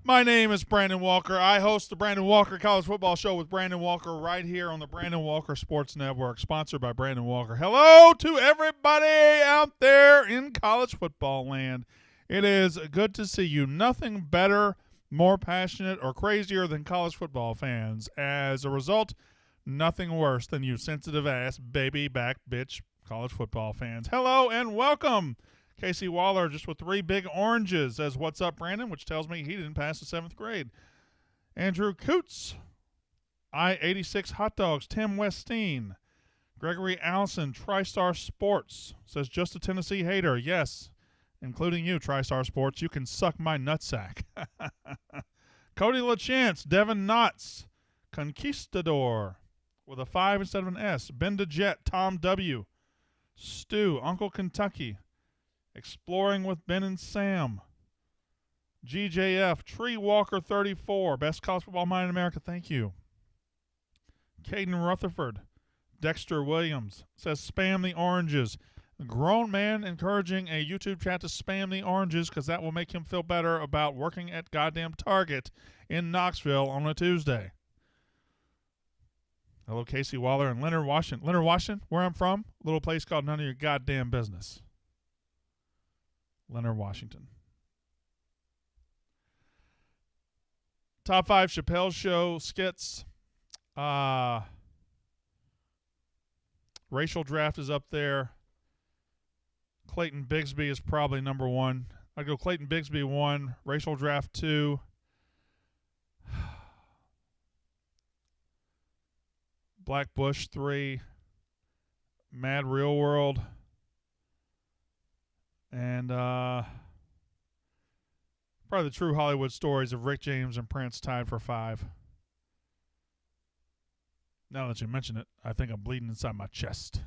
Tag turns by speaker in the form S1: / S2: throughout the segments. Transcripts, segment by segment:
S1: My name is Brandon Walker. I host the Brandon Walker College Football Show with Brandon Walker right here on the Brandon Walker Sports Network, sponsored by Brandon Walker. Hello to everybody out there in college football land. It is good to see you. Nothing better, more passionate, or crazier than college football fans. As a result, nothing worse than you sensitive-ass, baby-back bitch college football fans. Hello and welcome. Casey Waller just with 3 big oranges as What's Up, Brandon, which tells me he didn't pass the 7th grade. Andrew Coots, I-86 Hot Dogs, Tim Westeen, Gregory Allison, TriStar Sports, says just a Tennessee hater. Yes, including you, TriStar Sports. You can suck my nutsack. Cody LaChance, Devin Knotts, Conquistador with a 5 instead of an S. Ben DeJet, Tom W., Stu, Uncle Kentucky, Exploring with Ben and Sam, GJF, Tree Walker 34, best college football mind in America, thank you. Caden Rutherford, Dexter Williams, says spam the oranges. A grown man encouraging a YouTube chat to spam the oranges because that will make him feel better about working at goddamn Target in Knoxville on a Tuesday. Hello, Casey Waller and Leonard Washington. Leonard Washington, where I'm from, a little place called None of Your Goddamn Business. Leonard Washington. Top 5 Chappelle Show skits. Racial Draft is up there. Clayton Bigsby is probably number 1. I'd go Clayton Bigsby 1, Racial Draft 2. Black Bush 3. Mad Real World. And probably the true Hollywood stories of Rick James and Prince tied for 5. Now that you mention it, I think I'm bleeding inside my chest.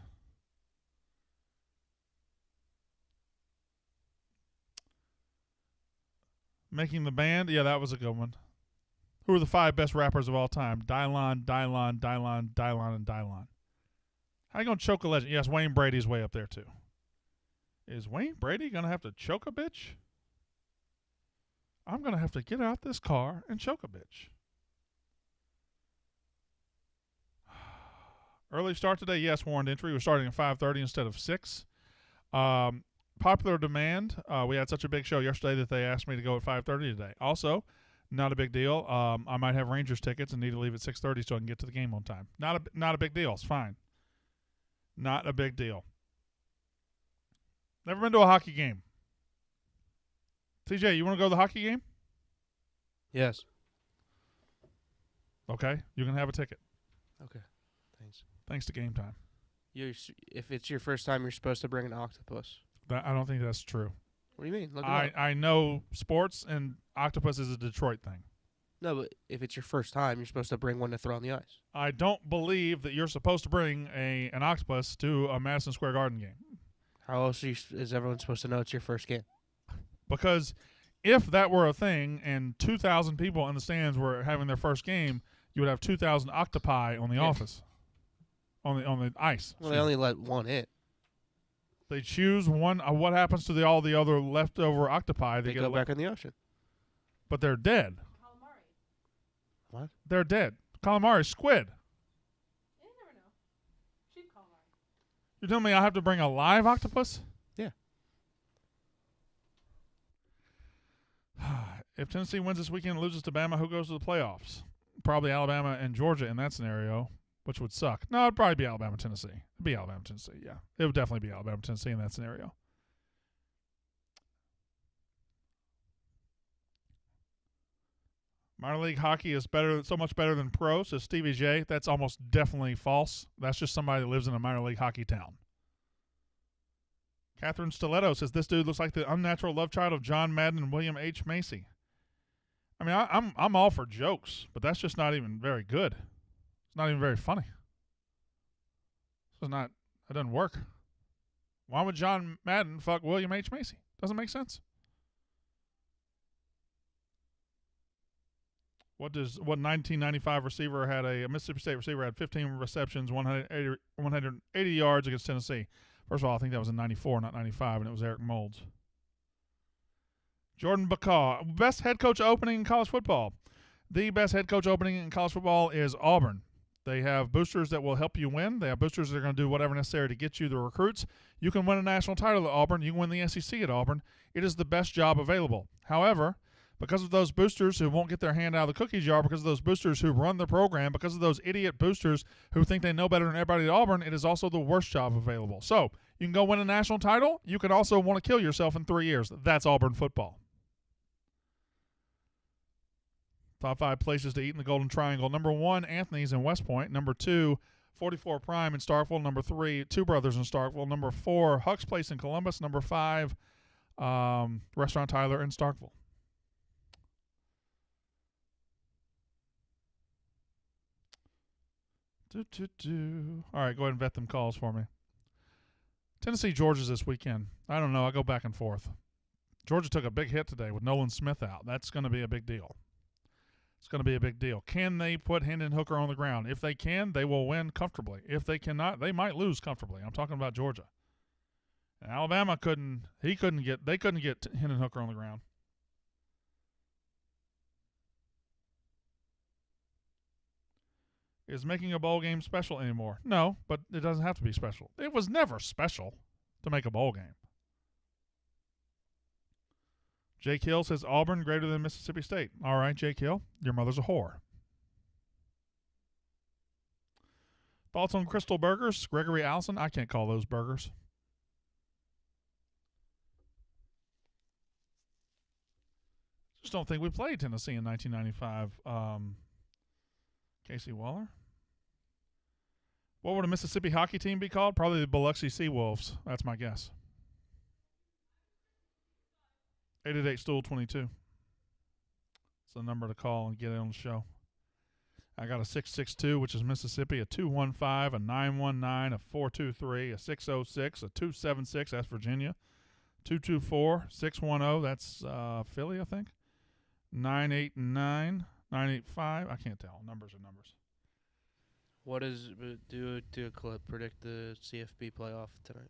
S1: Making the Band, yeah, that was a good one. Who are the 5 best rappers of all time? Dylon, and Dylon. How you going to choke a legend? Yes, Wayne Brady's way up there, too. Is Wayne Brady going to have to choke a bitch? I'm going to have to get out this car and choke a bitch. Early start today, yes, warned entry. We're starting at 5:30 instead of 6. Popular demand. We had such a big show yesterday that they asked me to go at 5:30 today. Also, not a big deal. I might have Rangers tickets and need to leave at 6:30 so I can get to the game on time. Not a big deal. It's fine. Not a big deal. Never been to a hockey game. TJ, you want to go to the hockey game?
S2: Yes.
S1: Okay. You can have a ticket.
S2: Okay. Thanks.
S1: Thanks to Game Time.
S2: If it's your first time, you're supposed to bring an octopus.
S1: I don't think that's true.
S2: What do you mean? Look it up.
S1: I know sports and octopus is a Detroit thing.
S2: No, but if it's your first time, you're supposed to bring one to throw on the ice.
S1: I don't believe that you're supposed to bring an octopus to a Madison Square Garden game.
S2: How else is everyone supposed to know it's your first game?
S1: Because if that were a thing and 2,000 people in the stands were having their first game, you would have 2,000 octopi on the office, on the ice.
S2: Well, they only let one in.
S1: They choose one. What happens to all the other leftover octopi?
S2: They go back in the ocean.
S1: But they're dead.
S3: Calamari.
S2: What?
S1: They're dead. Calamari, squid.
S3: You never know. Cheap calamari.
S1: You're telling me I have to bring a live octopus?
S2: Yeah.
S1: If Tennessee wins this weekend and loses to Bama, who goes to the playoffs? Probably Alabama and Georgia in that scenario, which would suck. No, it'd probably be Alabama-Tennessee. It'd be Alabama-Tennessee, yeah. It would definitely be Alabama-Tennessee in that scenario. Minor league hockey is so much better than pro, says Stevie J. That's almost definitely false. That's just somebody that lives in a minor league hockey town. Catherine Stiletto says this dude looks like the unnatural love child of John Madden and William H. Macy. I mean, I'm all for jokes, but that's just not even very good. It's not even very funny. It doesn't work. Why would John Madden fuck William H. Macy? Doesn't make sense. What 1995 receiver had a Mississippi State receiver had 15 receptions, 180 yards against Tennessee? First of all, I think that was in 94, not 95, and it was Eric Moulds. Jordan Bacaw, best head coach opening in college football. The best head coach opening in college football is Auburn. They have boosters that will help you win. They have boosters that are going to do whatever necessary to get you the recruits. You can win a national title at Auburn. You can win the SEC at Auburn. It is the best job available. However, because of those boosters who won't get their hand out of the cookie jar, because of those boosters who run the program, because of those idiot boosters who think they know better than everybody at Auburn, it is also the worst job available. So you can go win a national title. You can also want to kill yourself in 3 years. That's Auburn football. Top 5 places to eat in the Golden Triangle. Number 1, Anthony's in West Point. Number 2, 44 Prime in Starkville. Number 3, Two Brothers in Starkville. Number 4, Huck's Place in Columbus. Number 5, Restaurant Tyler in Starkville. All right, go ahead and vet them calls for me. Tennessee, Georgia's this weekend. I don't know. I go back and forth. Georgia took a big hit today with Nolan Smith out. That's going to be a big deal. It's going to be a big deal. Can they put Hendon Hooker on the ground? If they can, they will win comfortably. If they cannot, they might lose comfortably. I'm talking about Georgia. And Alabama they couldn't get Hendon Hooker on the ground. Is making a bowl game special anymore? No, but it doesn't have to be special. It was never special to make a bowl game. Jake Hill says Auburn greater than Mississippi State. All right, Jake Hill, your mother's a whore. Thoughts on Crystal Burgers? Gregory Allison, I can't call those burgers. Just don't think we played Tennessee in 1995. Casey Waller. What would a Mississippi hockey team be called? Probably the Biloxi Seawolves. That's my guess. 888-STOOL-22. It's the number to call and get it on the show. I got a 662, which is Mississippi, a 215, a 919, a 423, a 606, a 276, that's Virginia. 224, 610, that's Philly, I think. 989, 985, I can't tell. Numbers are numbers.
S2: What is do a clip predict the CFB playoff tonight?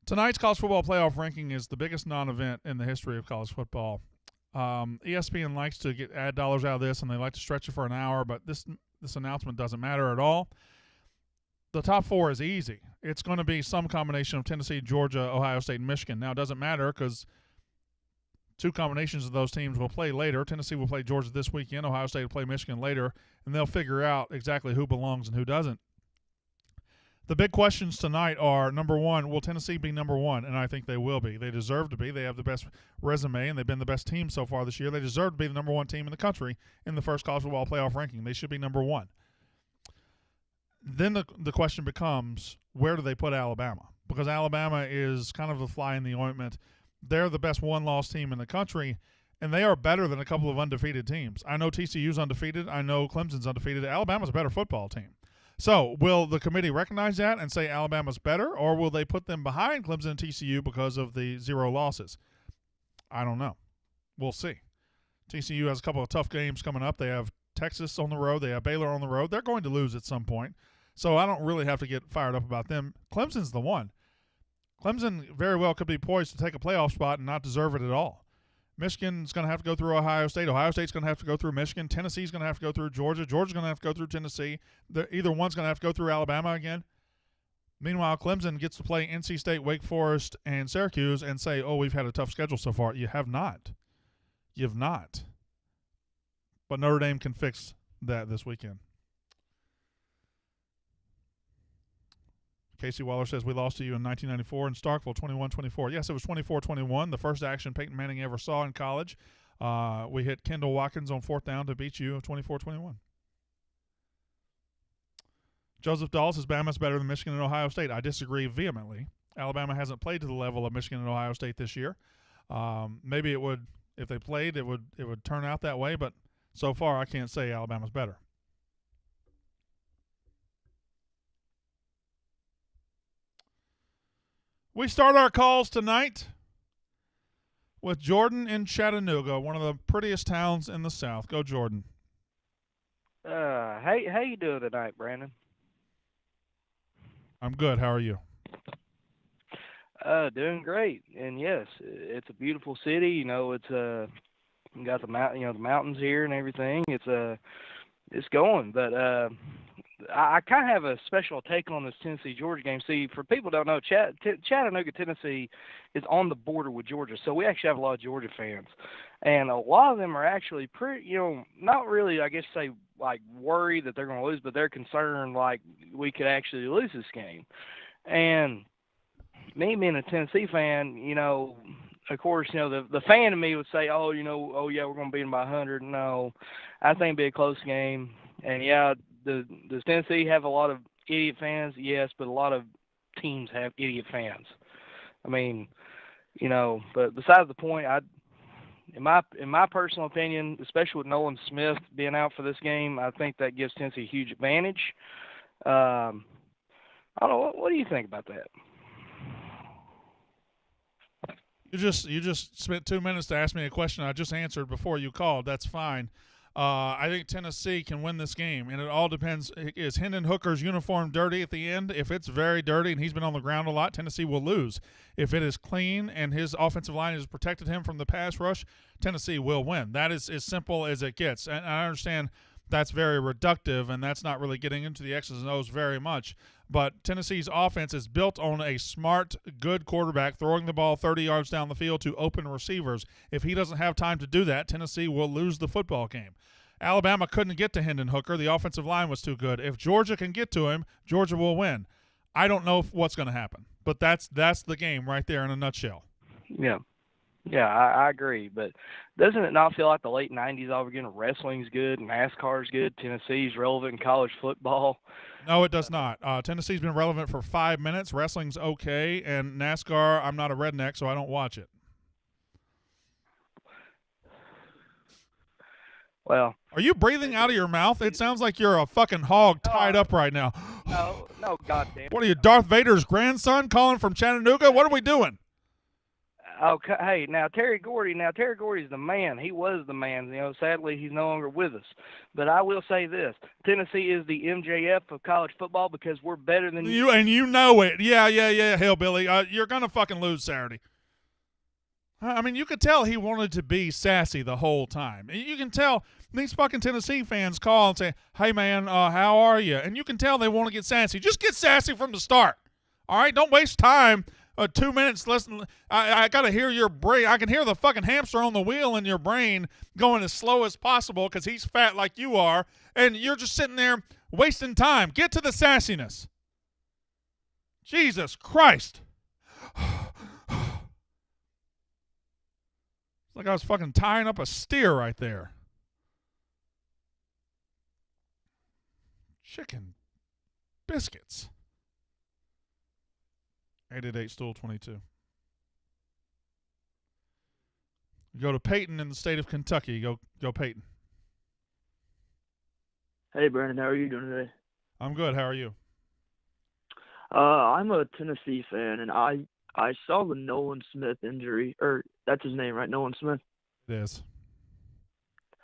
S1: Tonight's college football playoff ranking is the biggest non-event in the history of college football. ESPN likes to get ad dollars out of this, and they like to stretch it for an hour, but this announcement doesn't matter at all. The top 4 is easy. It's going to be some combination of Tennessee, Georgia, Ohio State, and Michigan. Now, it doesn't matter because 2 combinations of those teams will play later. Tennessee will play Georgia this weekend. Ohio State will play Michigan later, and they'll figure out exactly who belongs and who doesn't. The big questions tonight are, number 1, will Tennessee be number 1? And I think they will be. They deserve to be. They have the best resume, and they've been the best team so far this year. They deserve to be the number 1 team in the country in the first college football playoff ranking. They should be number 1. Then the question becomes, where do they put Alabama? Because Alabama is kind of a fly in the ointment. They're the best one-loss team in the country, and they are better than a couple of undefeated teams. I know TCU's undefeated. I know Clemson's undefeated. Alabama's a better football team. So will the committee recognize that and say Alabama's better, or will they put them behind Clemson and TCU because of the 0 losses? I don't know. We'll see. TCU has a couple of tough games coming up. They have Texas on the road. They have Baylor on the road. They're going to lose at some point. So I don't really have to get fired up about them. Clemson's the one. Clemson very well could be poised to take a playoff spot and not deserve it at all. Michigan's going to have to go through Ohio State. Ohio State's going to have to go through Michigan. Tennessee's going to have to go through Georgia. Georgia's going to have to go through Tennessee. Either one's going to have to go through Alabama again. Meanwhile, Clemson gets to play NC State, Wake Forest, and Syracuse and say, oh, we've had a tough schedule so far. You have not. You've not. But Notre Dame can fix that this weekend. Casey Waller says, we lost to you in 1994 in Starkville, 21-24. Yes, it was 24-21, the first action Peyton Manning ever saw in college. We hit Kendall Watkins on 4th down to beat you 24-21. Joseph Dahl says, Bama's better than Michigan and Ohio State. I disagree vehemently. Alabama hasn't played to the level of Michigan and Ohio State this year. Maybe it would, if they played, it would turn out that way, but so far I can't say Alabama's better. We start our calls tonight with Jordan in Chattanooga, one of the prettiest towns in the South. Go, Jordan.
S4: How you doing tonight, Brandon?
S1: I'm good. How are you?
S4: Doing great, and yes, it's a beautiful city. It's got the mountains here and everything. It's going, but I kind of have a special take on this Tennessee Georgia game. See, for people who don't know, Chattanooga, Tennessee, is on the border with Georgia, so we actually have a lot of Georgia fans, and a lot of them are actually pretty, not really, I guess, say like worried that they're going to lose, but they're concerned like we could actually lose this game, and me being a Tennessee fan, of course, the fan in me would say, oh, oh yeah, we're going to beat them by 100. No, I think it'd be a close game. And yeah, does Tennessee have a lot of idiot fans? Yes, but a lot of teams have idiot fans. I mean, but besides the point, in my personal opinion, especially with Nolan Smith being out for this game, I think that gives Tennessee a huge advantage. I don't know. What do you think about that?
S1: You just spent 2 minutes to ask me a question I just answered before you called. That's fine. I think Tennessee can win this game, and it all depends. Is Hendon Hooker's uniform dirty at the end? If it's very dirty and he's been on the ground a lot, Tennessee will lose. If it is clean and his offensive line has protected him from the pass rush, Tennessee will win. That is as simple as it gets. And I understand that's very reductive, and that's not really getting into the X's and O's very much. But Tennessee's offense is built on a smart, good quarterback throwing the ball 30 yards down the field to open receivers. If he doesn't have time to do that, Tennessee will lose the football game. Alabama couldn't get to Hendon Hooker. The offensive line was too good. If Georgia can get to him, Georgia will win. I don't know what's going to happen, but that's the game right there in a nutshell.
S4: Yeah. Yeah, I agree, but doesn't it not feel like the late 90s all over again? Wrestling's good, NASCAR's good, Tennessee's relevant in college football?
S1: No, it does not. Tennessee's been relevant for 5 minutes. Wrestling's okay, and NASCAR, I'm not a redneck, so I don't watch it.
S4: Well,
S1: are you breathing out of your mouth? It sounds like you're a fucking hog tied up right now.
S4: No, goddamn.
S1: What are you, Darth Vader's grandson calling from Chattanooga? What are we doing?
S4: Okay, hey, now Terry Gordy's the man. He was the man. Sadly, he's no longer with us. But I will say this: Tennessee is the MJF of college football because we're better than
S1: you, and you know it. Yeah, hillbilly. You're gonna fucking lose Saturday. I mean, you could tell he wanted to be sassy the whole time. You can tell these fucking Tennessee fans call and say, "Hey, man, how are you?" And you can tell they want to get sassy. Just get sassy from the start. All right, don't waste time. 2 minutes. Listen, I got to hear your brain. I can hear the fucking hamster on the wheel in your brain going as slow as possible because he's fat like you are, and you're just sitting there wasting time. Get to the sassiness. Jesus Christ. It's like I was fucking tying up a steer right there. Chicken biscuits. 888-STOOL-22. Go to Peyton in the state of Kentucky. Go Peyton.
S5: Hey, Brandon. How are you doing today?
S1: I'm good. How are you?
S5: I'm a Tennessee fan, and I saw the Nolan Smith injury, or that's his name, right? Nolan Smith?
S1: It is.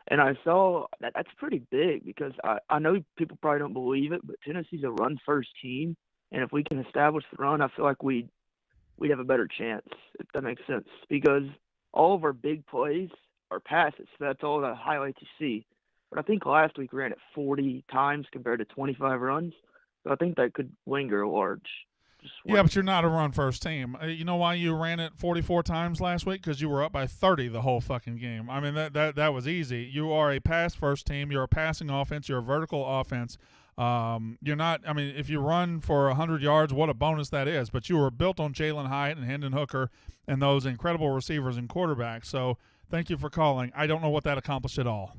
S5: And I saw that's pretty big because I know people probably don't believe it, but Tennessee's a run-first team. And if we can establish the run, I feel like we'd have a better chance, if that makes sense. Because all of our big plays are passes. So that's all the highlights you see. But I think last week we ran it 40 times compared to 25 runs. So I think that could linger large.
S1: Yeah, but you're not a run-first team. You know why you ran it 44 times last week? Because you were up by 30 the whole fucking game. I mean, that was easy. You are a pass-first team. You're a passing offense. You're a vertical offense. You're not. I mean, if you run for 100 yards, what a bonus that is. But you were built on Jalen Hyatt and Hendon Hooker and those incredible receivers and quarterbacks. So thank you for calling. I don't know what that accomplished at all.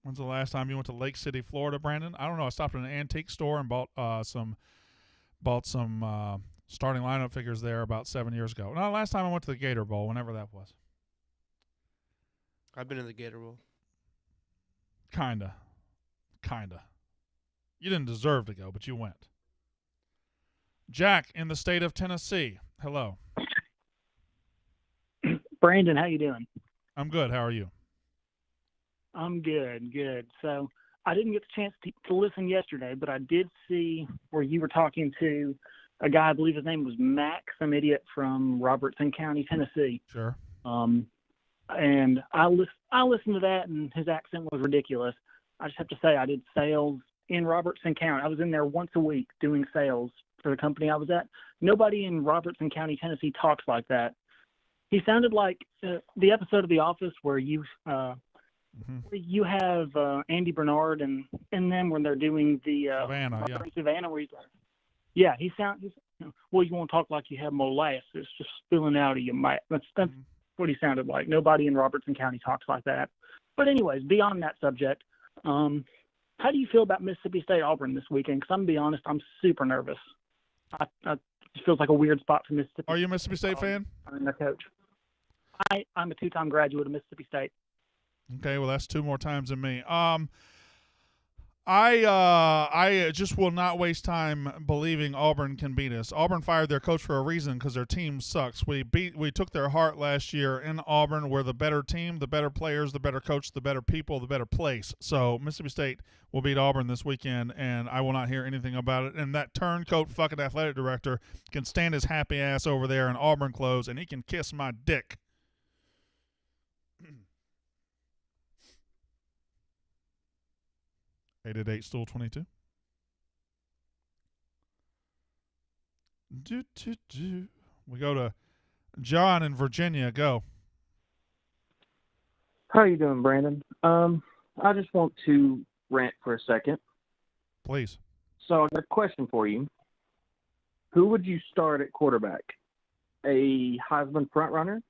S1: When's the last time you went to Lake City, Florida, Brandon? I don't know. I stopped at an antique store and bought some starting lineup figures there about 7 years ago. No, last time I went to the Gator Bowl, whenever that was.
S2: I've been in the Gator Bowl.
S1: Kinda. You didn't deserve to go, but you went. Jack in the state of Tennessee. Hello.
S6: Brandon, how you doing?
S1: I'm good. How are you?
S6: I'm good. So I didn't get the chance to listen yesterday, but I did see where you were talking to a guy, I believe his name was Mac, some idiot from Robertson County, Tennessee.
S1: Sure.
S6: And I listened to that, and his accent was ridiculous. I just have to say I did sales in Robertson County. I was in there once a week doing sales for the company I was at. Nobody in Robertson County, Tennessee talks like that. He sounded like the episode of The Office where you have Andy Bernard and them when they're doing the Savannah, where he's like, yeah, he sounds. Well, you won't talk like you have molasses. It's just spilling out of your mouth. That's what he sounded like. Nobody in Robertson County talks like that. But anyways, beyond that subject, how do you feel about Mississippi State Auburn this weekend? Because I'm gonna be honest, I'm super nervous. It feels like a weird spot for Mississippi.
S1: Are you a Mississippi State fan?
S6: I'm the coach. I'm a two-time graduate of Mississippi State.
S1: Okay, well that's 2 more times than me. I just will not waste time believing Auburn can beat us. Auburn fired their coach for a reason because their team sucks. We took their heart last year in Auburn. We're the better team, the better players, the better coach, the better people, the better place. So Mississippi State will beat Auburn this weekend, and I will not hear anything about it. And that turncoat fucking athletic director can stand his happy ass over there in Auburn clothes, and he can kiss my dick. 888-STOOL-22. We go to John in Virginia. Go.
S7: How are you doing, Brandon? I just want to rant for a second.
S1: Please.
S7: So I got a question for you. Who would you start at quarterback? A Heisman frontrunner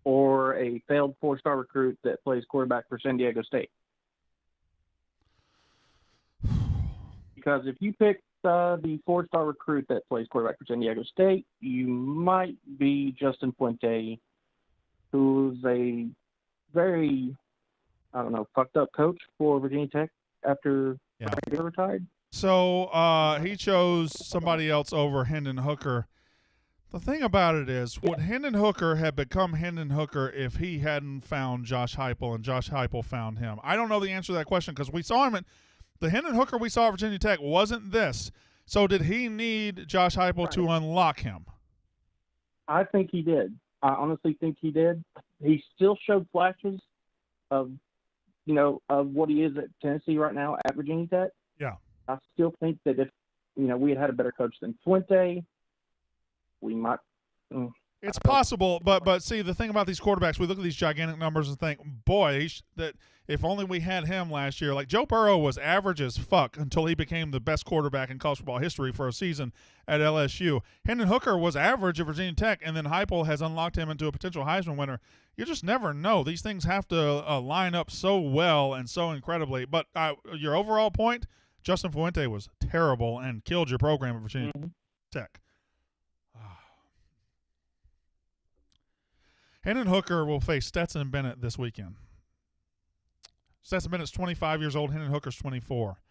S7: or a failed 4-star recruit that plays quarterback for San Diego State? Because if you pick the 4-star recruit that plays quarterback for San Diego State, you might be Justin Fuente, who's a very, fucked up coach for Virginia Tech after he retired.
S1: So he chose somebody else over Hendon Hooker. The thing about it is, would Hendon Hooker have become Hendon Hooker if he hadn't found Josh Heupel and Josh Heupel found him? I don't know the answer to that question because we saw him at the Hendon Hooker we saw at Virginia Tech wasn't this. So did he need Josh Heupel to unlock him?
S7: I think he did. I honestly think he did. He still showed flashes of what he is at Tennessee right now at Virginia Tech.
S1: Yeah.
S7: I still think that if, we had a better coach than Fuente, we might.
S1: It's possible, but see, the thing about these quarterbacks, we look at these gigantic numbers and think, boy, that if only we had him last year. Like Joe Burrow was average as fuck until he became the best quarterback in college football history for a season at LSU. Hendon Hooker was average at Virginia Tech, and then Heupel has unlocked him into a potential Heisman winner. You just never know. These things have to line up so well and so incredibly. But your overall point, Justin Fuente was terrible and killed your program at Virginia Tech. Hendon Hooker will face Stetson Bennett this weekend. Stetson Bennett's 25 years old. Hendon Hooker's 24.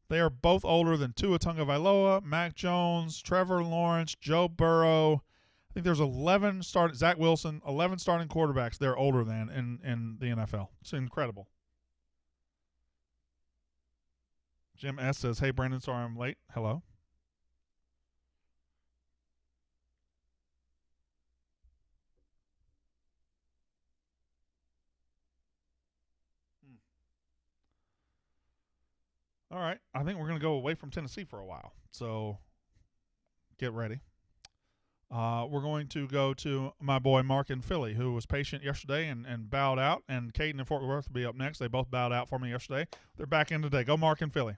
S1: They are both older than Tua Tagovailoa, Mac Jones, Trevor Lawrence, Joe Burrow. I think there's 11 Zach Wilson, 11 starting quarterbacks they're older than in the NFL. It's incredible. Jim S. says, hey, Brandon, sorry I'm late. Hello. All right, I think we're going to go away from Tennessee for a while, so get ready. We're going to go to my boy Mark in Philly, who was patient yesterday and bowed out, and Caden in Fort Worth will be up next. They both bowed out for me yesterday. They're back in today. Go Mark in Philly.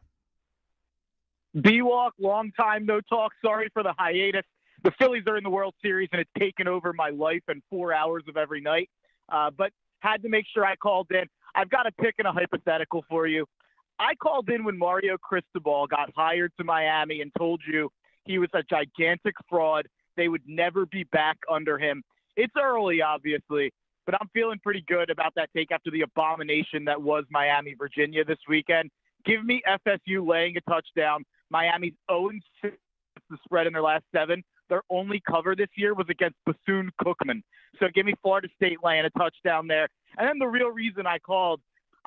S8: B-Walk, long time no talk. Sorry for the hiatus. The Phillies are in the World Series, and it's taken over my life and 4 hours of every night, but had to make sure I called in. I've got a pick and a hypothetical for you. I called in when Mario Cristobal got hired to Miami and told you he was a gigantic fraud. They would never be back under him. It's early, obviously, but I'm feeling pretty good about that take after the abomination that was Miami, Virginia this weekend. Give me FSU laying a touchdown. Miami's 0-6 the spread in their last 7. Their only cover this year was against Bethune-Cookman. So give me Florida State laying a touchdown there. And then the real reason I called,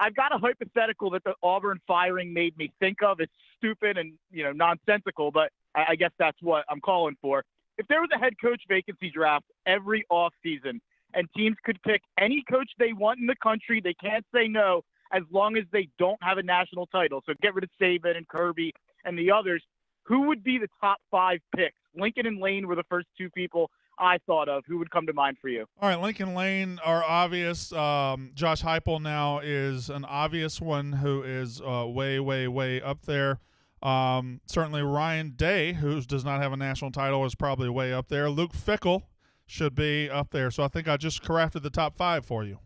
S8: I've got a hypothetical that the Auburn firing made me think of. It's stupid and, nonsensical, but I guess that's what I'm calling for. If there was a head coach vacancy draft every offseason and teams could pick any coach they want in the country, they can't say no as long as they don't have a national title. So get rid of Saban and Kirby and the others. Who would be the top 5 picks? Lincoln and Lane were the first 2 people I thought of. Who would come to mind for you?
S1: All right, Lincoln Lane are obvious. Josh Heupel now is an obvious one who is way, way, way up there. Certainly Ryan Day, who does not have a national title, is probably way up there. Luke Fickell should be up there. So I think I just crafted the top 5 for you.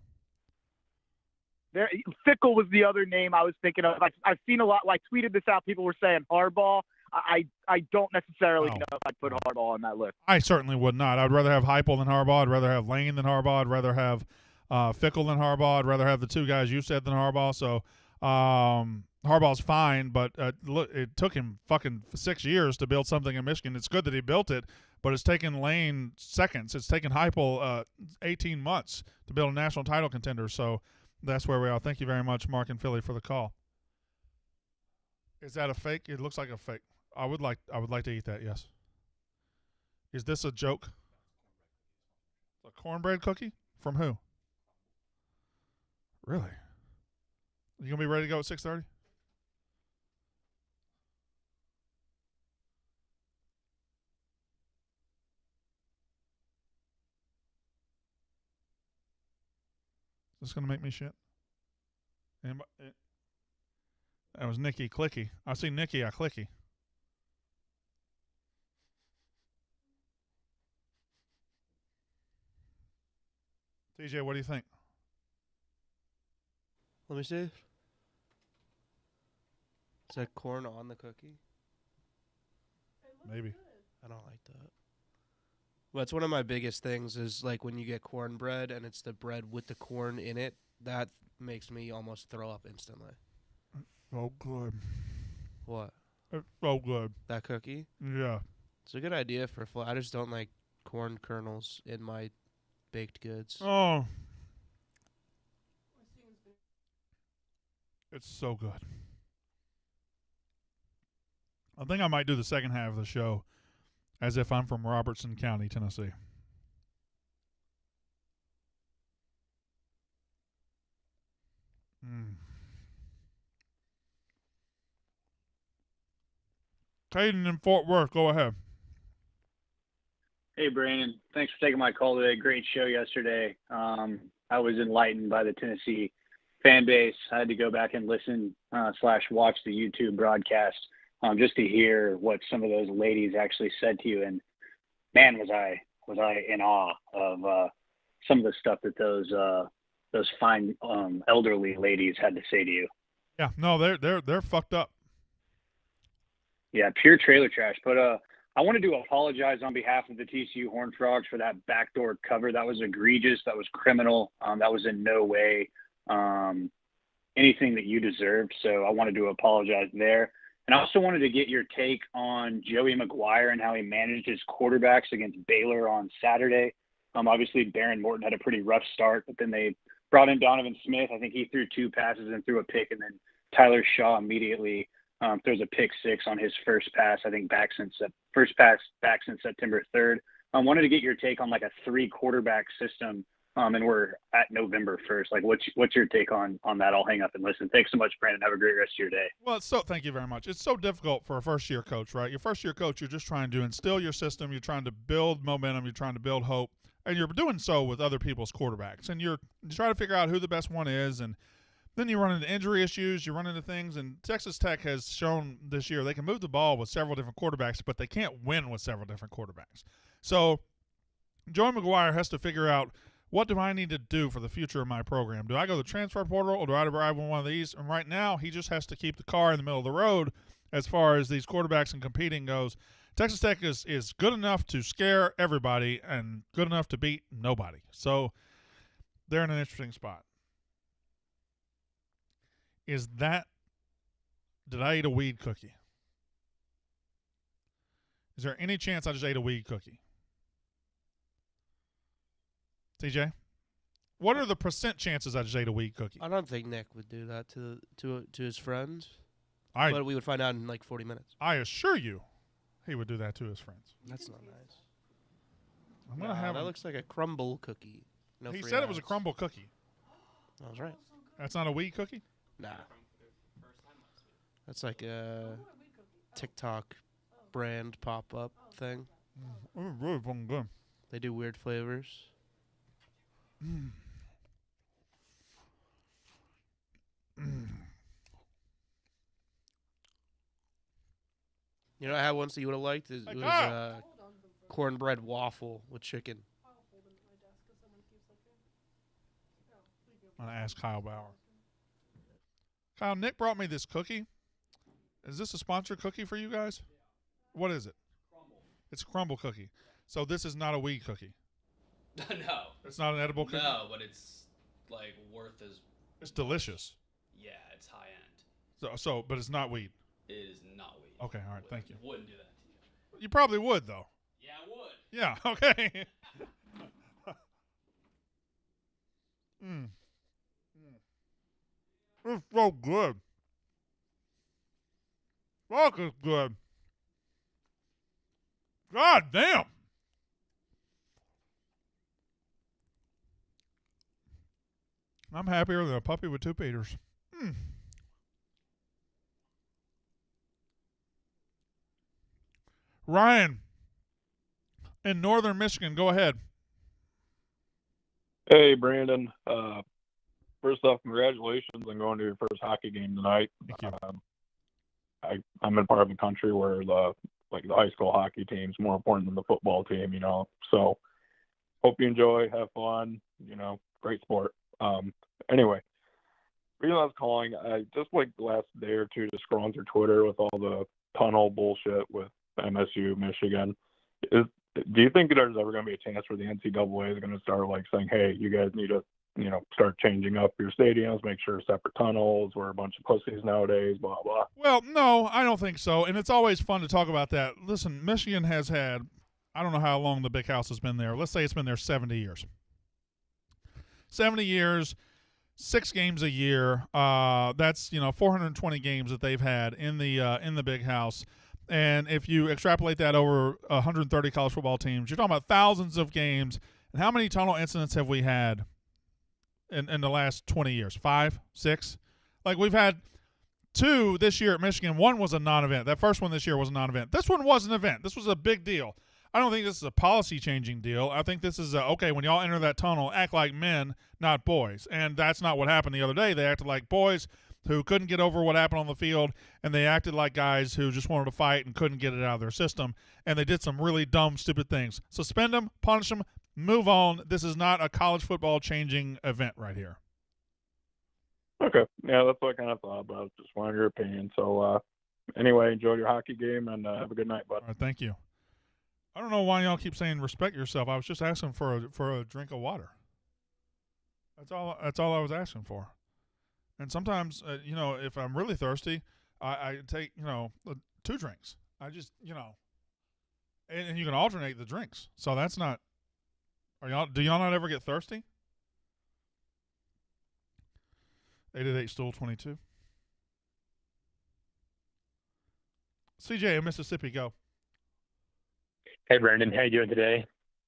S8: Fickell was the other name I was thinking of. I've seen a lot. I tweeted this out. People were saying Harbaugh. I don't necessarily know if I'd put Harbaugh on that list.
S1: I certainly would not. I'd rather have Heupel than Harbaugh. I'd rather have Lane than Harbaugh. I'd rather have Fickell than Harbaugh. I'd rather have the 2 guys you said than Harbaugh. So Harbaugh's fine, but look, it took him fucking 6 years to build something in Michigan. It's good that he built it, but it's taken Lane seconds. It's taken Heupel 18 months to build a national title contender. So that's where we are. Thank you very much, Mark and Philly, for the call. Is that a fake? It looks like a fake. I would like to eat that, yes. Is this a joke? A cornbread cookie? From who? Really? You going to be ready to go at 6:30? Is this going to make me shit? That was Nikki Clicky. I see Nikki, I clicky. TJ, what do you think?
S2: Let me see. Is that corn on the cookie?
S1: Maybe.
S2: I don't like that. Well, that's one of my biggest things is like when you get cornbread and it's the bread with the corn in it, that makes me almost throw up instantly.
S1: Oh, good.
S2: What?
S1: It's so good.
S2: That cookie?
S1: Yeah.
S2: It's a good idea for I just don't like corn kernels in my baked goods.
S1: Oh. It's so good. I think I might do the second half of the show as if I'm from Robertson County, Tennessee. Caden in Fort Worth, go ahead.
S9: Hey, Brandon. Thanks for taking my call today. Great show yesterday. I was enlightened by the Tennessee fan base. I had to go back and listen / watch the YouTube broadcast just to hear what some of those ladies actually said to you. And, man, was I in awe of some of the stuff that those fine elderly ladies had to say to you.
S1: Yeah, no, they're fucked up.
S9: Yeah, pure trailer trash. But I wanted to apologize on behalf of the TCU Horned Frogs for that backdoor cover. That was egregious. That was criminal. That was in no way anything that you deserved. So I wanted to apologize there. And I also wanted to get your take on Joey McGuire and how he managed his quarterbacks against Baylor on Saturday. Obviously, Baron Morton had a pretty rough start, but then they brought in Donovan Smith. I think he threw 2 passes and threw a pick, and then Tyler Shaw immediately throws a pick 6 on his first pass, I think back since September 3rd. I wanted to get your take on like a 3 quarterback system, and we're at November 1st. Like, what's your take on that? I'll hang up and listen. Thanks so much, Brandon. Have a great rest of your day.
S1: Well, thank you very much. It's so difficult for a first-year coach, right? Your first-year coach, you're just trying to instill your system. You're trying to build momentum. You're trying to build hope. And you're doing so with other people's quarterbacks. And you try to figure out who the best one is. And then you run into injury issues. You run into things. And Texas Tech has shown this year they can move the ball with several different quarterbacks, but they can't win with several different quarterbacks. So Joey McGuire has to figure out, what do I need to do for the future of my program? Do I go to the transfer portal or do I arrive on one of these? And right now he just has to keep the car in the middle of the road as far as these quarterbacks and competing goes. Texas Tech is good enough to scare everybody and good enough to beat nobody. So they're in an interesting spot. Did I eat a weed cookie? Is there any chance I just ate a weed cookie? TJ? What are the percent chances I just ate a weed cookie?
S2: I don't think Nick would do that to his friends.
S1: But
S2: we would find out in like 40 minutes.
S1: I assure you, he would do that to his friends.
S2: That's not nice.
S1: I'm gonna have.
S2: That looks like a crumble cookie. No,
S1: he
S2: free
S1: said it was a
S2: ads.
S1: crumble cookie.
S2: I was right.
S1: That's not a weed cookie?
S2: Nah. That's like a TikTok brand pop-up thing.
S1: It's really fucking good.
S2: They do weird flavors. You know what I had once that you would have liked? It was cornbread waffle with chicken.
S1: I'm going to ask Kyle Bauer. Kyle, Nick brought me this cookie. Is this a sponsored cookie for you guys? What is it?
S10: Crumble.
S1: It's a crumble cookie. So this is not a weed cookie.
S10: No.
S1: It's not an edible cookie?
S10: No, but it's like worth as.
S1: It's delicious.
S10: Yeah, it's high end.
S1: But it's not weed.
S10: It is not weed.
S1: Okay, all right, thank you.
S10: Wouldn't do that to you.
S1: You probably would, though.
S10: Yeah, I would.
S1: Yeah, okay. It's so good. Fuck, it's good. God damn. I'm happier than a puppy with 2 Peters. Ryan, in northern Michigan, go ahead.
S11: Hey, Brandon. First off, congratulations on going to your first hockey game tonight.
S1: Thank you.
S11: I'm in part of the country where the high school hockey team is more important than the football team, you know. So hope you enjoy, have fun, you know, great sport. Anyway, the reason I was calling, I just like the last day or two just scrolling through Twitter with all the tunnel bullshit with MSU, Michigan. Do you think there's ever going to be a chance where the NCAA is going to start like saying, hey, you guys need to, you know, start changing up your stadiums, make sure separate tunnels, we're a bunch of pussies nowadays, blah, blah.
S1: Well, no, I don't think so. And it's always fun to talk about that. Listen, Michigan has had, I don't know how long the big house has been there. Let's say it's been there 70 years. 70 years, 6 games a year. That's, 420 games that they've had in the big house. And if you extrapolate that over 130 college football teams, you're talking about thousands of games. And how many tunnel incidents have we had in the last 20 years? 5, 6? Like, we've had 2 this year at Michigan. 1 was a non-event. That first one this year was a non-event. This one was an event. This was a big deal. I don't think this is a policy-changing deal. I think this is okay, when y'all enter that tunnel, act like men, not boys. And that's not what happened the other day. They acted like boys who couldn't get over what happened on the field, and they acted like guys who just wanted to fight and couldn't get it out of their system, and they did some really dumb, stupid things. Suspend them, punish them, move on. This is not a college football changing event right here.
S11: Okay. Yeah, that's what I kind of thought about. Just wanted your opinion. So, anyway, enjoy your hockey game, and have a good night, bud.
S1: All right, thank you. I don't know why y'all keep saying respect yourself. I was just asking for a drink of water. That's all I was asking for. And sometimes, if I'm really thirsty, I take, 2 drinks. I just, and you can alternate the drinks. So that's not. Do y'all not ever get thirsty? 888-STOOL-22. CJ in Mississippi, go.
S12: Hey, Brandon. How you doing today?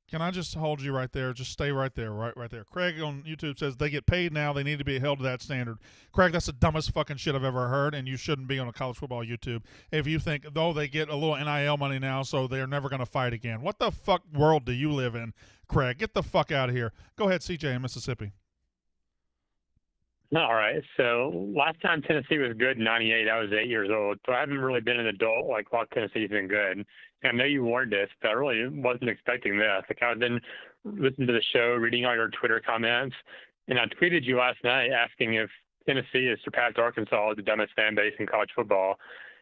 S1: Can I just hold you right there? Just stay right there, right there. Craig on YouTube says they get paid now. They need to be held to that standard. Craig, that's the dumbest fucking shit I've ever heard, and you shouldn't be on a college football YouTube if you think, though, they get a little NIL money now, so they're never going to fight again. What the fuck world do you live in, Craig? Get the fuck out of here. Go ahead, CJ in Mississippi.
S12: All right. So last time Tennessee was good in '98, I was 8 years old. So I haven't really been an adult while Tennessee's been good. And I know you warned us, but I really wasn't expecting this. Like, I've been listening to the show, reading all your Twitter comments, and I tweeted you last night asking if Tennessee has surpassed Arkansas as the dumbest fan base in college football.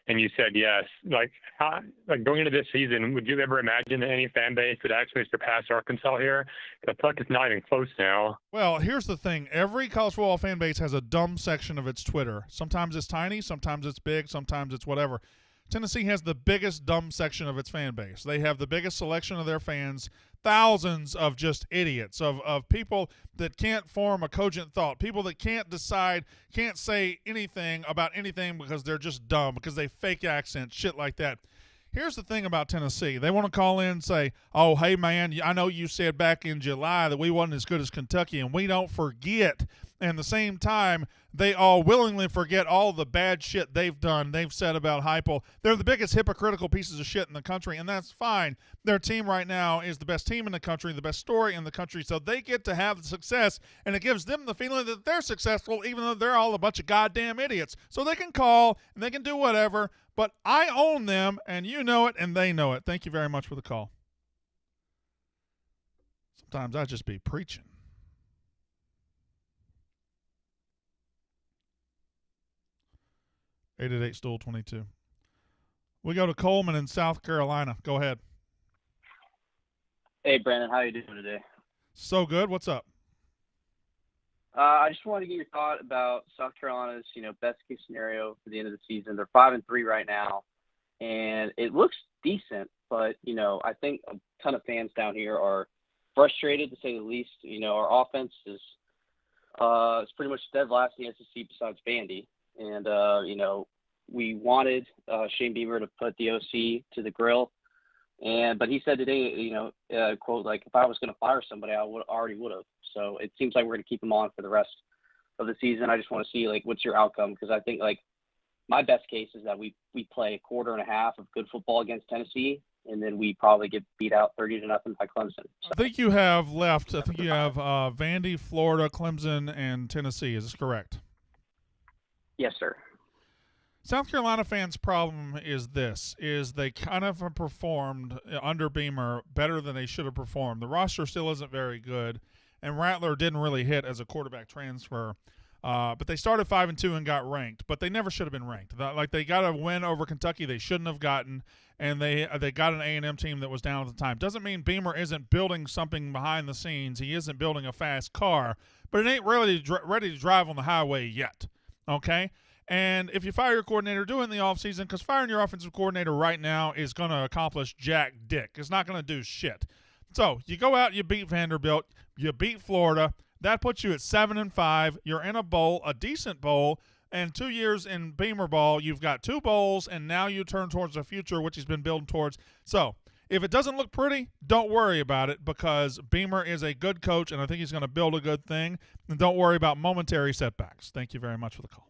S12: And you said yes. Like going into this season, would you ever imagine that any fan base would actually surpass Arkansas here? I feel like it's not even close now.
S1: Well, here's the thing. Every college football fan base has a dumb section of its Twitter. Sometimes it's tiny, sometimes it's big, sometimes it's whatever. Tennessee has the biggest dumb section of its fan base. They have the biggest selection of their fans, thousands of just idiots, of people that can't form a cogent thought, people that can't decide, can't say anything about anything because they're just dumb, because they fake accents, shit like that. Here's the thing about Tennessee. They want to call in and say, oh, hey, man, I know you said back in July that we wasn't as good as Kentucky, and we don't forget. And at the same time, they all willingly forget all the bad shit they've done, they've said about Heupel. They're the biggest hypocritical pieces of shit in the country, and that's fine. Their team right now is the best team in the country, the best story in the country, so they get to have the success, and it gives them the feeling that they're successful even though they're all a bunch of goddamn idiots. So they can call, and they can do whatever, but I own them, and you know it, and they know it. Thank you very much for the call. Sometimes I just be preaching. 888-STOOL-22. We go to Coleman in South Carolina. Go ahead.
S13: Hey, Brandon. How you doing today?
S1: So good. What's up?
S13: I just wanted to get your thought about South Carolina's, best case scenario for the end of the season. They're 5-3 right now, and it looks decent. But I think a ton of fans down here are frustrated, to say the least. Our offense is pretty much dead last in the SEC besides Vandy, and we wanted Shane Beamer to put the OC to the grill, but he said today, quote, like, if I was going to fire somebody, I already would have. So it seems like we're going to keep him on for the rest of the season. I just want to see, like, what's your outcome? Because I think, like, my best case is that we play a quarter and a half of good football against Tennessee, and then we probably get beat out 30-0 by Clemson. So,
S1: I think you have left. I think you have Vandy, Florida, Clemson, and Tennessee. Is this correct?
S13: Yes, sir.
S1: South Carolina fans' problem is they kind of have performed under Beamer better than they should have performed. The roster still isn't very good, and Rattler didn't really hit as a quarterback transfer. But they started 5-2 and got ranked, but they never should have been ranked. Like, they got a win over Kentucky they shouldn't have gotten, and they got an A&M team that was down at the time. Doesn't mean Beamer isn't building something behind the scenes. He isn't building a fast car, but it ain't really ready to drive on the highway yet. Okay? And if you fire your coordinator, do it in the offseason, because firing your offensive coordinator right now is going to accomplish jack dick. It's not going to do shit. So you go out, you beat Vanderbilt, you beat Florida. That puts you at 7-5. You're in a bowl, a decent bowl, and 2 years in Beamer ball, you've got 2 bowls, and now you turn towards the future, which he's been building towards. So if it doesn't look pretty, don't worry about it, because Beamer is a good coach, and I think he's going to build a good thing. And don't worry about momentary setbacks. Thank you very much for the call.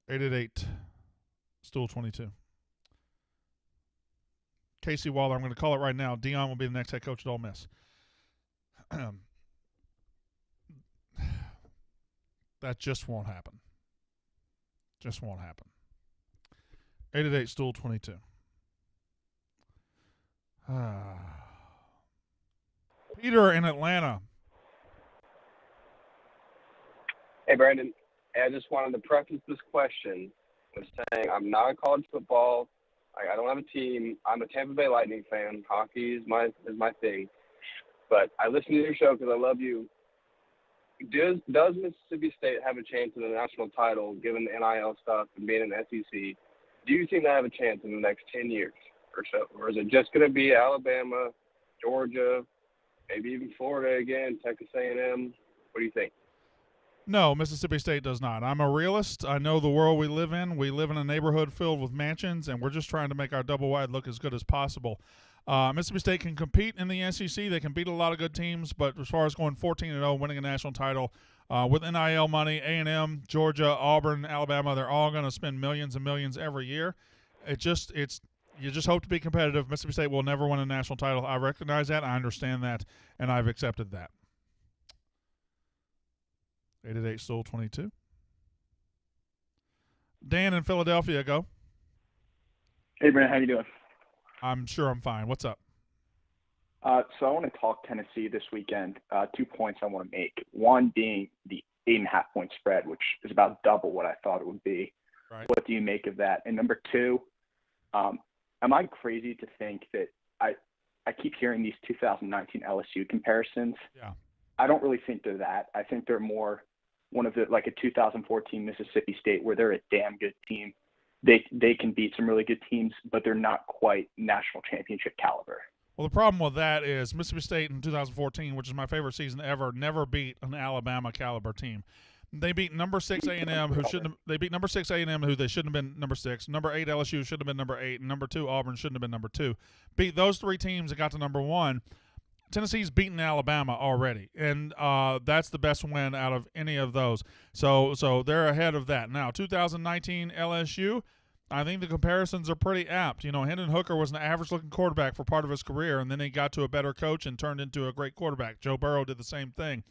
S1: 888-STOOL-22. Casey Waller, I'm going to call it right now. Dion will be the next head coach at Ole Miss. That just won't happen. Just won't happen. 888-STOOL-22. Peter in Atlanta.
S14: Hey, Brandon. I just wanted to preface this question with saying I'm not in college football. I don't have a team. I'm a Tampa Bay Lightning fan. Hockey is my thing. But I listen to your show because I love you. Does Mississippi State have a chance in the national title given the NIL stuff and being in the SEC? Do you think they have a chance in the next 10 years or so? Or is it just going to be Alabama, Georgia, maybe even Florida again, Texas A&M? What do you think?
S1: No, Mississippi State does not. I'm a realist. I know the world we live in. We live in a neighborhood filled with mansions, and we're just trying to make our double-wide look as good as possible. Mississippi State can compete in the SEC. They can beat a lot of good teams, but as far as going 14-0, winning a national title with NIL money, A&M, Georgia, Auburn, Alabama, they're all going to spend millions and millions every year. You just hope to be competitive. Mississippi State will never win a national title. I recognize that. I understand that, and I've accepted that. 888-STOOL-22. Dan in Philadelphia, go.
S15: Hey, Brandon, how you doing?
S1: I'm sure I'm fine. What's up?
S15: So I want to talk Tennessee this weekend. 2 points I want to make. One being the 8.5-point spread, which is about double what I thought it would be.
S1: Right.
S15: What do you make of that? And number 2, am I crazy to think that I keep hearing these 2019 LSU comparisons?
S1: Yeah.
S15: I don't really think they're that. I think they're more one of the like a 2014 Mississippi State where they're a damn good team. They can beat some really good teams, but they're not quite national championship caliber.
S1: Well, the problem with that is Mississippi State in 2014, which is my favorite season ever, never beat an Alabama caliber team. They beat number 6 A&M, who shouldn't. They beat number 6 A&M, who they shouldn't have been number 6. Number 8 LSU should have been number 8, and number 2 Auburn shouldn't have been number 2. Beat those 3 teams and got to number 1. Tennessee's beaten Alabama already, and that's the best win out of any of those. So they're ahead of that. Now, 2019 LSU, I think the comparisons are pretty apt. You know, Hendon Hooker was an average-looking quarterback for part of his career, and then he got to a better coach and turned into a great quarterback. Joe Burrow did the same thing.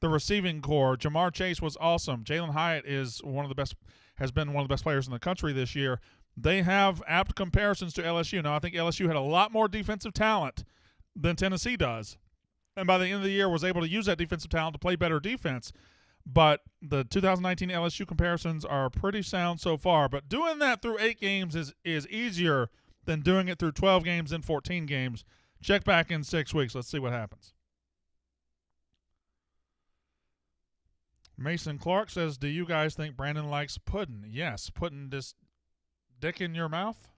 S1: The receiving core, Jamar Chase was awesome. Jalen Hyatt is has been one of the best players in the country this year. They have apt comparisons to LSU. Now, I think LSU had a lot more defensive talent than Tennessee does, and by the end of the year was able to use that defensive talent to play better defense. But the 2019 LSU comparisons are pretty sound so far. But doing that through 8 games is easier than doing it through 12 games and 14 games. Check back in 6 weeks. Let's see what happens. Mason Clark says, do you guys think Brandon likes pudding? Yes. Putting this dick in your mouth?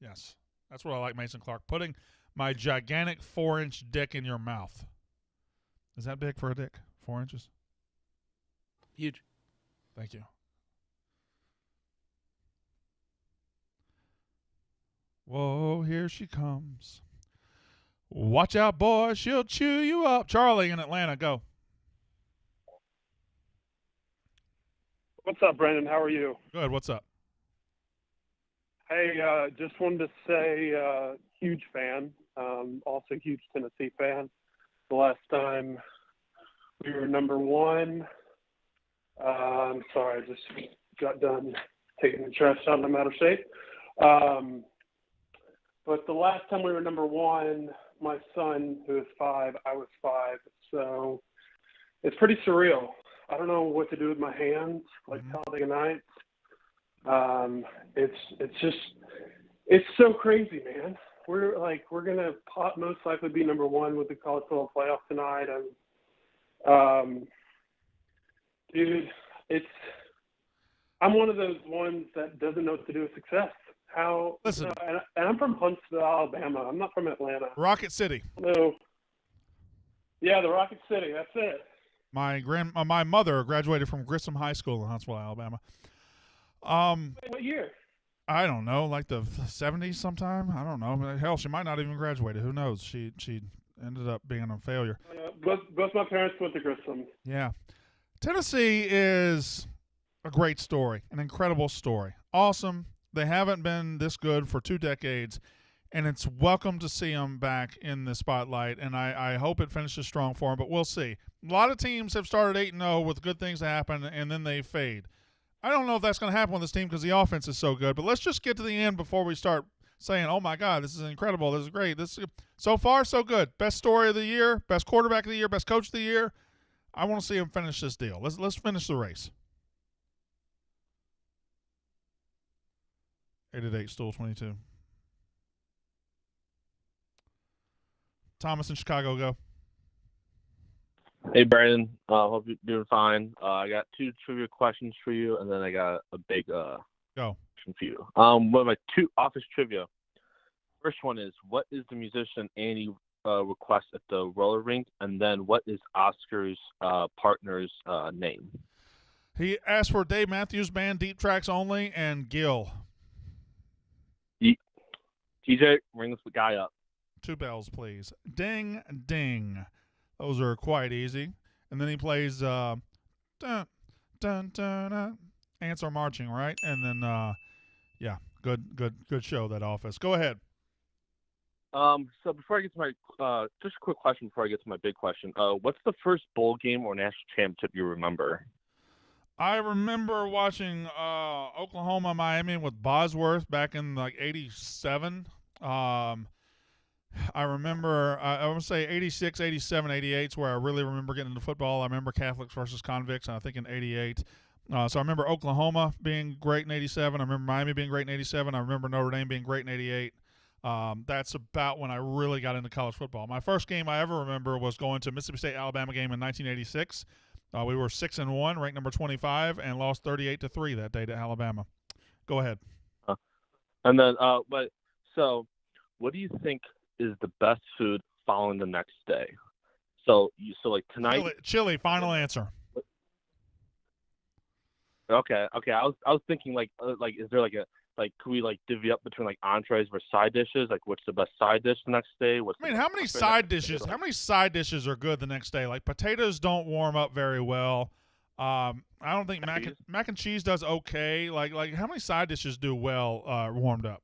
S1: Yes. That's what I like, Mason Clark. Putting my gigantic 4-inch dick in your mouth. Is that big for a dick? 4 inches?
S2: Huge.
S1: Thank you. Whoa, here she comes. Watch out, boy. She'll chew you up. Charlie in Atlanta, go.
S16: What's up, Brandon? How are you?
S1: Good. What's up?
S16: Hey, just wanted to say huge fan, also huge Tennessee fan. The last time we were number 1, I'm sorry, I just got done taking the trash out and I'm out of shape. But the last time we were number 1, my son, who is 5, I was 5. So it's pretty surreal. I don't know what to do with my hands, like Talladega Nights. It's so crazy, man. We're gonna most likely be number 1 with the college football playoff tonight, and dude, I'm one of those ones that doesn't know what to do with success.
S1: Listen,
S16: and I'm from Huntsville, Alabama. I'm not from Atlanta.
S1: Rocket City.
S16: No. Yeah, the Rocket City. That's it.
S1: My mother graduated from Grissom High School in Huntsville, Alabama.
S16: What year?
S1: I don't know, like the 70s sometime. I don't know. Hell, she might not even graduated. Who knows? She ended up being a failure.
S16: Both my parents went to Grissom.
S1: Yeah. Tennessee is a great story, an incredible story. Awesome. They haven't been this good for 2 decades, and it's welcome to see them back in the spotlight, and I hope it finishes strong for them, but we'll see. A lot of teams have started 8-0 with good things to happen, and then they fade. I don't know if that's going to happen with this team because the offense is so good, but let's just get to the end before we start saying, oh, my God, this is incredible, this is great. So far, so good. Best story of the year, best quarterback of the year, best coach of the year. I want to see them finish this deal. Let's finish the race. 8-8, Stool 22. Thomas in Chicago, go.
S17: Hey, Brandon. Hope you're doing fine. I got 2 trivia questions for you, and then I got a big
S1: go
S17: question for you. One of my 2 office trivia. First one is, what is the musician Andy request at the roller rink? And then what is Oscar's partner's name?
S1: He asked for Dave Matthews Band, Deep Tracks Only, and Gil.
S17: TJ, ring this guy up.
S1: 2 bells, please. Ding, ding. Those are quite easy. And then he plays dun, dun, dun, dun. Ants Are Marching, right? And then, yeah, good show, that office. Go ahead.
S17: So before I get to my, just a quick question before I get to my big question. What's the first bowl game or national championship you remember?
S1: I remember watching Oklahoma, Miami with Bosworth back in like 87. I remember, I would say 86, 87, 88 is where I really remember getting into football. I remember Catholics versus Convicts, I think in 88. So I remember Oklahoma being great in 87. I remember Miami being great in 87. I remember Notre Dame being great in 88. That's about when I really got into college football. My first game I ever remember was going to Mississippi State-Alabama game in 1986. We were 6-1, ranked number 25, and lost 38-3 that day to Alabama. Go ahead.
S17: And then, what do you think is the best food following the next day? So like tonight.
S1: Chili. Final answer.
S17: Okay. I was thinking like is there could we divvy up between entrees versus side dishes? Like what's the best side dish the next day?
S1: How many side dishes? How many side dishes are good the next day? Like potatoes don't warm up very well. I don't think mac and cheese does okay. Like how many side dishes do well warmed up?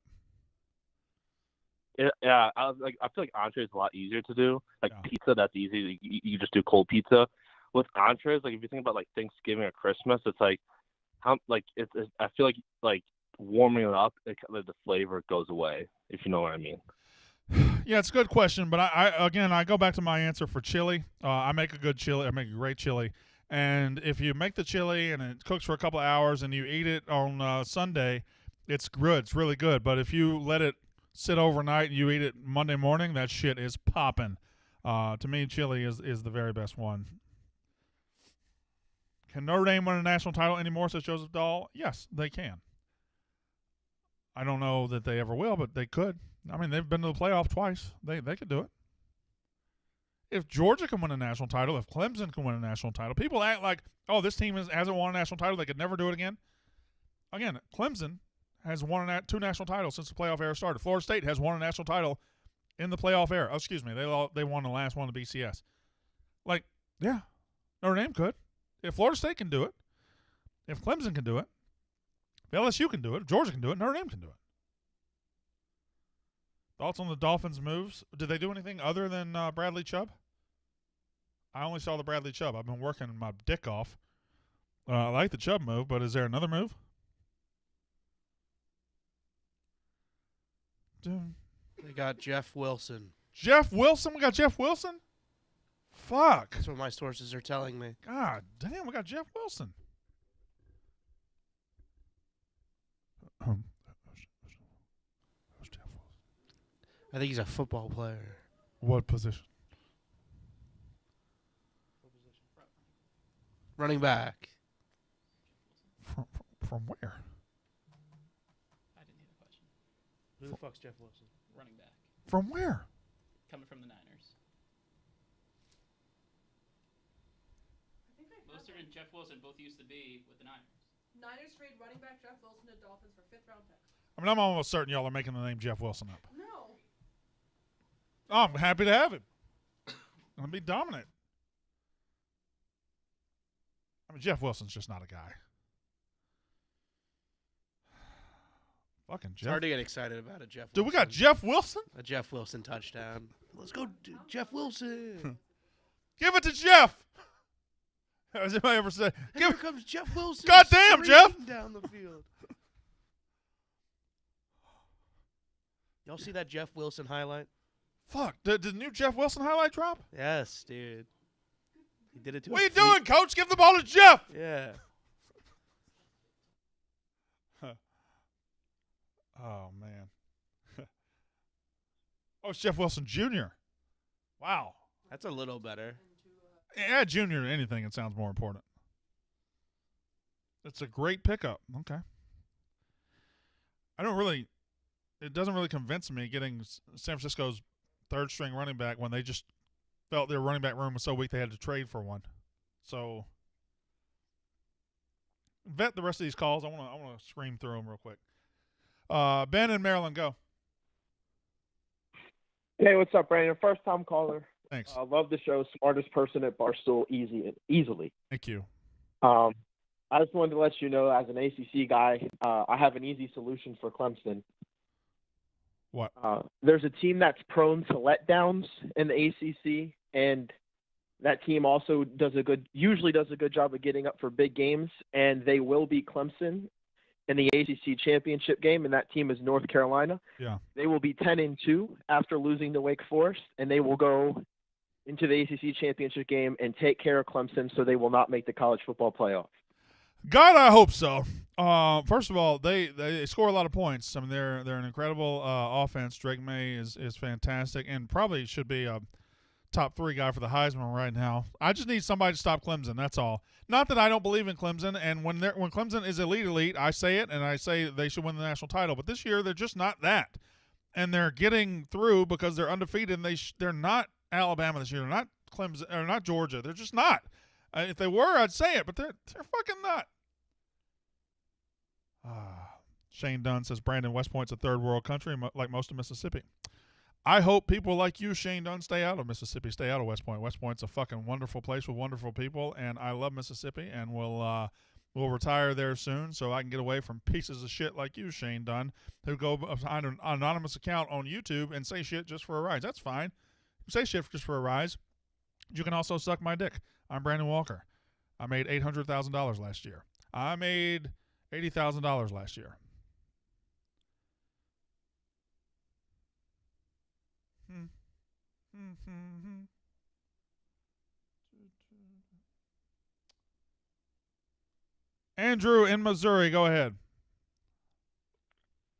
S17: Yeah, I feel like entrees is a lot easier to do. Pizza, that's easy. You just do cold pizza. With entrees, if you think about Thanksgiving or Christmas, it's I feel like warming it up, the flavor goes away. If you know what I mean.
S1: Yeah, it's a good question, but I go back to my answer for chili. I make a good chili. I make a great chili, and if you make the chili and it cooks for a couple of hours and you eat it on Sunday, it's good. It's really good. But if you let it sit overnight and you eat it Monday morning, that shit is popping. To me, chili is the very best one. Can Notre Dame win a national title anymore, says Joseph Dahl? Yes, they can. I don't know that they ever will, but they could. I mean, they've been to the playoff twice. They could do it. If Georgia can win a national title, if Clemson can win a national title, people act like, oh, this team hasn't won a national title. They could never do it again. Again, Clemson has won 2 national titles since the playoff era started. Florida State has won a national title in the playoff era. Oh, excuse me. They won the last one, the BCS. Yeah, Notre Dame could. If Florida State can do it, if Clemson can do it, if LSU can do it, if Georgia can do it, Notre Dame can do it. Thoughts on the Dolphins' moves? Did they do anything other than Bradley Chubb? I only saw the Bradley Chubb. I've been working my dick off. I like the Chubb move, but is there another move?
S2: They got Jeff Wilson.
S1: Jeff Wilson? We got Jeff Wilson? Fuck.
S2: That's what my sources are telling me.
S1: God damn, we got Jeff Wilson. Who's Jeff Wilson?
S2: I think he's a football player.
S1: What position?
S2: Running back.
S1: From where?
S10: I didn't hear the question.
S2: Who the fuck's Jeff Wilson?
S10: Running back.
S1: From where?
S10: Coming from the Niners. Mostert and Jeff Wilson both used to be with the Niners.
S3: Niners trade running back Jeff Wilson to Dolphins for 5th-round pick.
S1: I mean, I'm almost certain y'all are making the name Jeff Wilson up.
S3: No.
S1: Oh, I'm happy to have him. I'll be dominant. I mean, Jeff Wilson's just not a guy. Fucking Jeff.
S2: It's hard to get excited about a Jeff Wilson.
S1: Dude, we got Jeff Wilson?
S2: A Jeff Wilson touchdown. Let's go, Jeff Wilson.
S1: Give it to Jeff. Has anybody ever said?
S2: Here comes Jeff Wilson.
S1: Goddamn, Jeff!
S2: Down the field. Y'all see that Jeff Wilson highlight?
S1: Fuck. Did the new Jeff Wilson highlight drop?
S2: Yes, dude. He did it to
S1: What are you doing, coach? Give the ball to Jeff.
S2: Yeah.
S1: Oh, man. Oh, it's Jeff Wilson Jr. Wow.
S2: That's a little better.
S1: Add junior to anything, it sounds more important. It's a great pickup. Okay. It doesn't really convince me getting San Francisco's third-string running back when they just felt their running back room was so weak they had to trade for one. So, vet the rest of these calls. I want to scream through them real quick. Ben in Maryland, go.
S18: Hey, what's up, Brandon? First-time caller.
S1: Thanks.
S18: I love the show. Smartest person at Barstool easily.
S1: Thank you.
S18: I just wanted to let you know, as an ACC guy, I have an easy solution for Clemson.
S1: What?
S18: There's a team that's prone to letdowns in the ACC, and that team also usually does a good job of getting up for big games, and they will beat Clemson in the ACC championship game, and that team is North Carolina.
S1: Yeah.
S18: They will be 10-2 after losing to Wake Forest, and they will go into the ACC championship game and take care of Clemson, so they will not make the college football playoff.
S1: God, I hope so. First of all, they score a lot of points. I mean, they're an incredible offense. Drake May is fantastic and probably should be a top 3 guy for the Heisman right now. I just need somebody to stop Clemson. That's all. Not that I don't believe in Clemson, and when Clemson is elite, I say it, and I say they should win the national title. But this year, they're just not that. And they're getting through because they're undefeated, and they're not Alabama this year. They're not Clemson, or not Georgia. They're just not. If they were, I'd say it, but they're fucking not. Shane Dunn says Brandon, West Point's a third world country, like most of Mississippi. I hope people like you, Shane Dunn, stay out of Mississippi, stay out of West Point. West Point's a fucking wonderful place with wonderful people, and I love Mississippi, and we'll retire there soon so I can get away from pieces of shit like you, Shane Dunn, who go behind an anonymous account on YouTube and say shit just for a rise. That's fine. Say shit just for a rise. You can also suck my dick. I'm Brandon Walker. I made $800,000 last year. I made $80,000 last year. Andrew in Missouri, go ahead.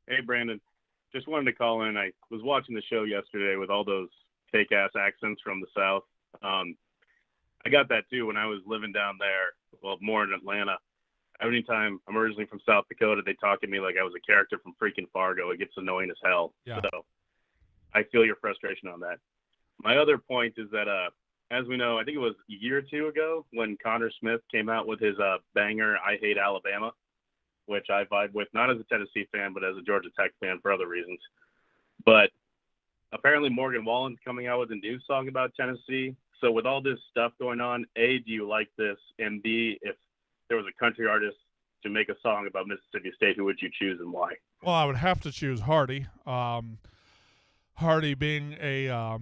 S19: Hey, Brandon. Just wanted to call in. I was watching the show yesterday with all those fake-ass accents from the South. I got that, too, when I was living down there, well, more in Atlanta. Anytime I'm originally from South Dakota, they talk to me like I was a character from freaking Fargo. It gets annoying as hell.
S1: Yeah.
S19: So I feel your frustration on that. My other point is that, as we know, I think it was a year or two ago when Connor Smith came out with his banger, I Hate Alabama, which I vibe with, not as a Tennessee fan, but as a Georgia Tech fan for other reasons. But apparently Morgan Wallen's coming out with a new song about Tennessee. So with all this stuff going on, A, do you like this? And B, if there was a country artist to make a song about Mississippi State, who would you choose and why?
S1: Well, I would have to choose Hardy. Hardy being a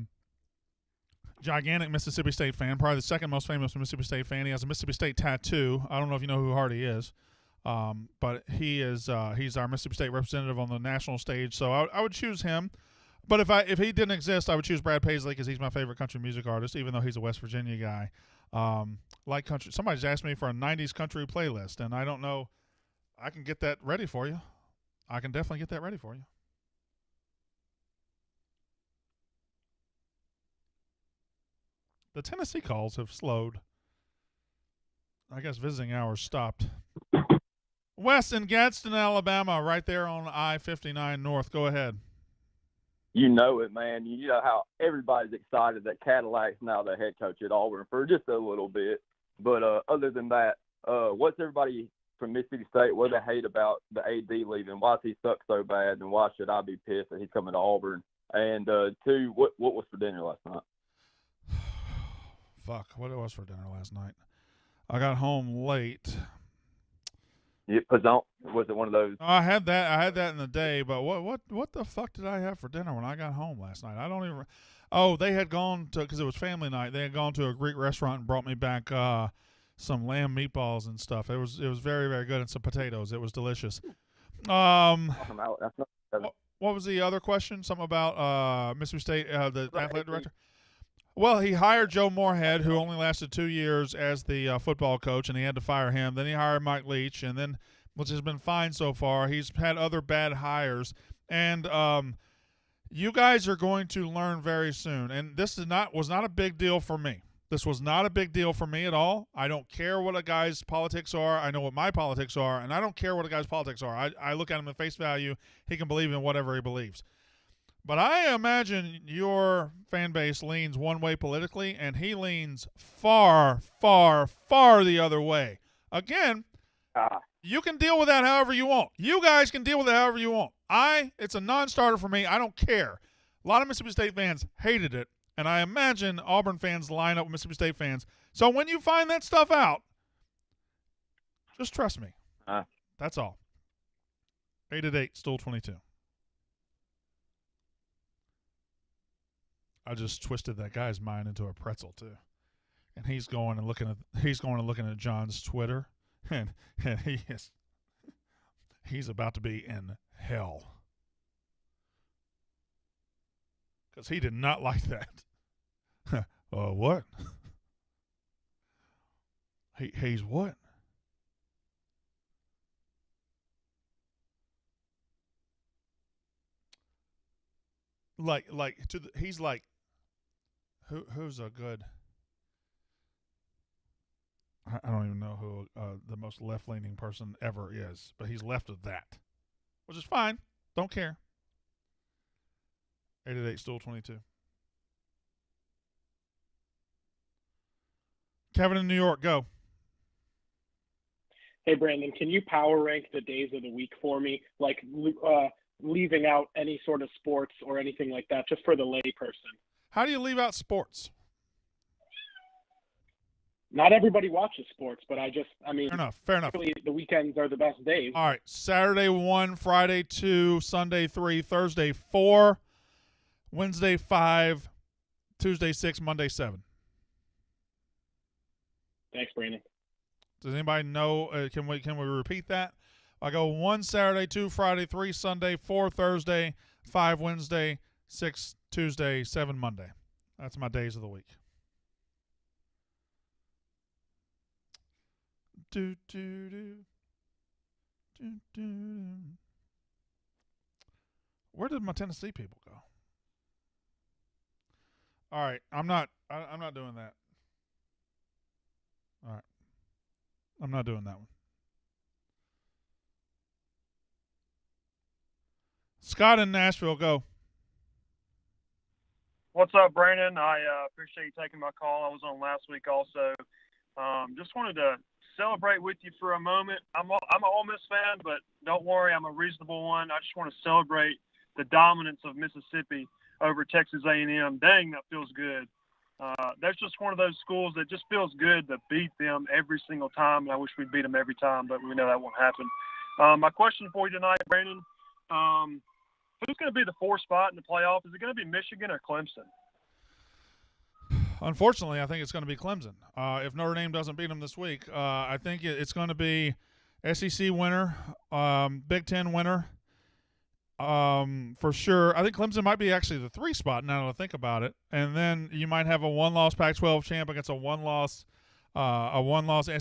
S1: gigantic Mississippi State fan, probably the second most famous Mississippi State fan. He has a Mississippi State tattoo. I don't know if you know who Hardy is, but he's our Mississippi State representative on the national stage. So I would choose him. But if he didn't exist, I would choose Brad Paisley because he's my favorite country music artist, even though he's a West Virginia guy. Like country, somebody's asked me for a '90s country playlist, and I don't know. I can get that ready for you. I can definitely get that ready for you. The Tennessee calls have slowed. I guess visiting hours stopped. Wes in Gadsden, Alabama, right there on I-59 North. Go ahead.
S20: You know it, man. You know how everybody's excited that Cadillac's now the head coach at Auburn for just a little bit. But other than that, what's everybody from Mississippi State, what do they hate about the AD leaving? Why does he suck so bad, and why should I be pissed that he's coming to Auburn? And two, what was for dinner last night?
S1: Fuck, what it was for dinner last night? I got home late.
S20: Was it one of those?
S1: I had that in the day, but what the fuck did I have for dinner when I got home last night? I don't even. Oh, they had gone to, because it was family night. They had gone to a Greek restaurant and brought me back some lamb meatballs and stuff. It was very, very good, and some potatoes. It was delicious. What was the other question? Something about Mississippi State, the athletic director. Well, he hired Joe Moorhead, who only lasted 2 years as the football coach, and he had to fire him. Then he hired Mike Leach, and then, which has been fine so far. He's had other bad hires, and you guys are going to learn very soon. And this was not a big deal for me. This was not a big deal for me at all. I don't care what a guy's politics are. I know what my politics are, and I don't care what a guy's politics are. I look at him at face value. He can believe in whatever he believes. But I imagine your fan base leans one way politically, and he leans far, far, far the other way. Again, you can deal with that however you want. You guys can deal with it however you want. It's a non-starter for me. I don't care. A lot of Mississippi State fans hated it, and I imagine Auburn fans line up with Mississippi State fans. So when you find that stuff out, just trust me. That's all. 888, Stool 22. I just twisted that guy's mind into a pretzel too, and he's going and looking at John's Twitter, and he's about to be in hell because he did not like that. What? He's what? He's like, Who's a good? I don't even know who the most left-leaning person ever is, but he's left of that, which is fine. Don't care. 888 Stool 22. Kevin in New York, go.
S21: Hey, Brandon, can you power rank the days of the week for me? Like leaving out any sort of sports or anything like that, just for the lay person.
S1: How do you leave out sports?
S21: Not everybody watches sports, but I mean,
S1: fair enough.
S21: Really, the weekends are the best days.
S1: All right, Saturday 1, Friday 2, Sunday 3, Thursday 4, Wednesday 5, Tuesday 6, Monday 7.
S21: Thanks, Brandon.
S1: Does anybody know? Can we repeat that? I go 1 Saturday, 2 Friday, 3 Sunday, 4 Thursday, 5 Wednesday, 6 Tuesday, 7 Monday. That's my days of the week. Do, do, do. Do, do. Where did my Tennessee people go? All right, I'm not doing that. All right, I'm not doing that one. Scott in Nashville, go.
S22: What's up, Brandon? I appreciate you taking my call. I was on last week also. Just wanted to celebrate with you for a moment. I'm a Ole Miss fan, but don't worry, I'm a reasonable one. I just want to celebrate the dominance of Mississippi over Texas A&M. Dang, that feels good. That's just one of those schools that just feels good to beat them every single time. And I wish we'd beat them every time, but we know that won't happen. My question for you tonight, Brandon, who's going to be the 4 spot in the playoff? Is it going to be Michigan or Clemson?
S1: Unfortunately, I think it's going to be Clemson. If Notre Dame doesn't beat them this week, I think it's going to be SEC winner, Big Ten winner, for sure. I think Clemson might be actually the 3 spot now that I think about it. And then you might have a 1-loss Pac-12 champ against a 1-loss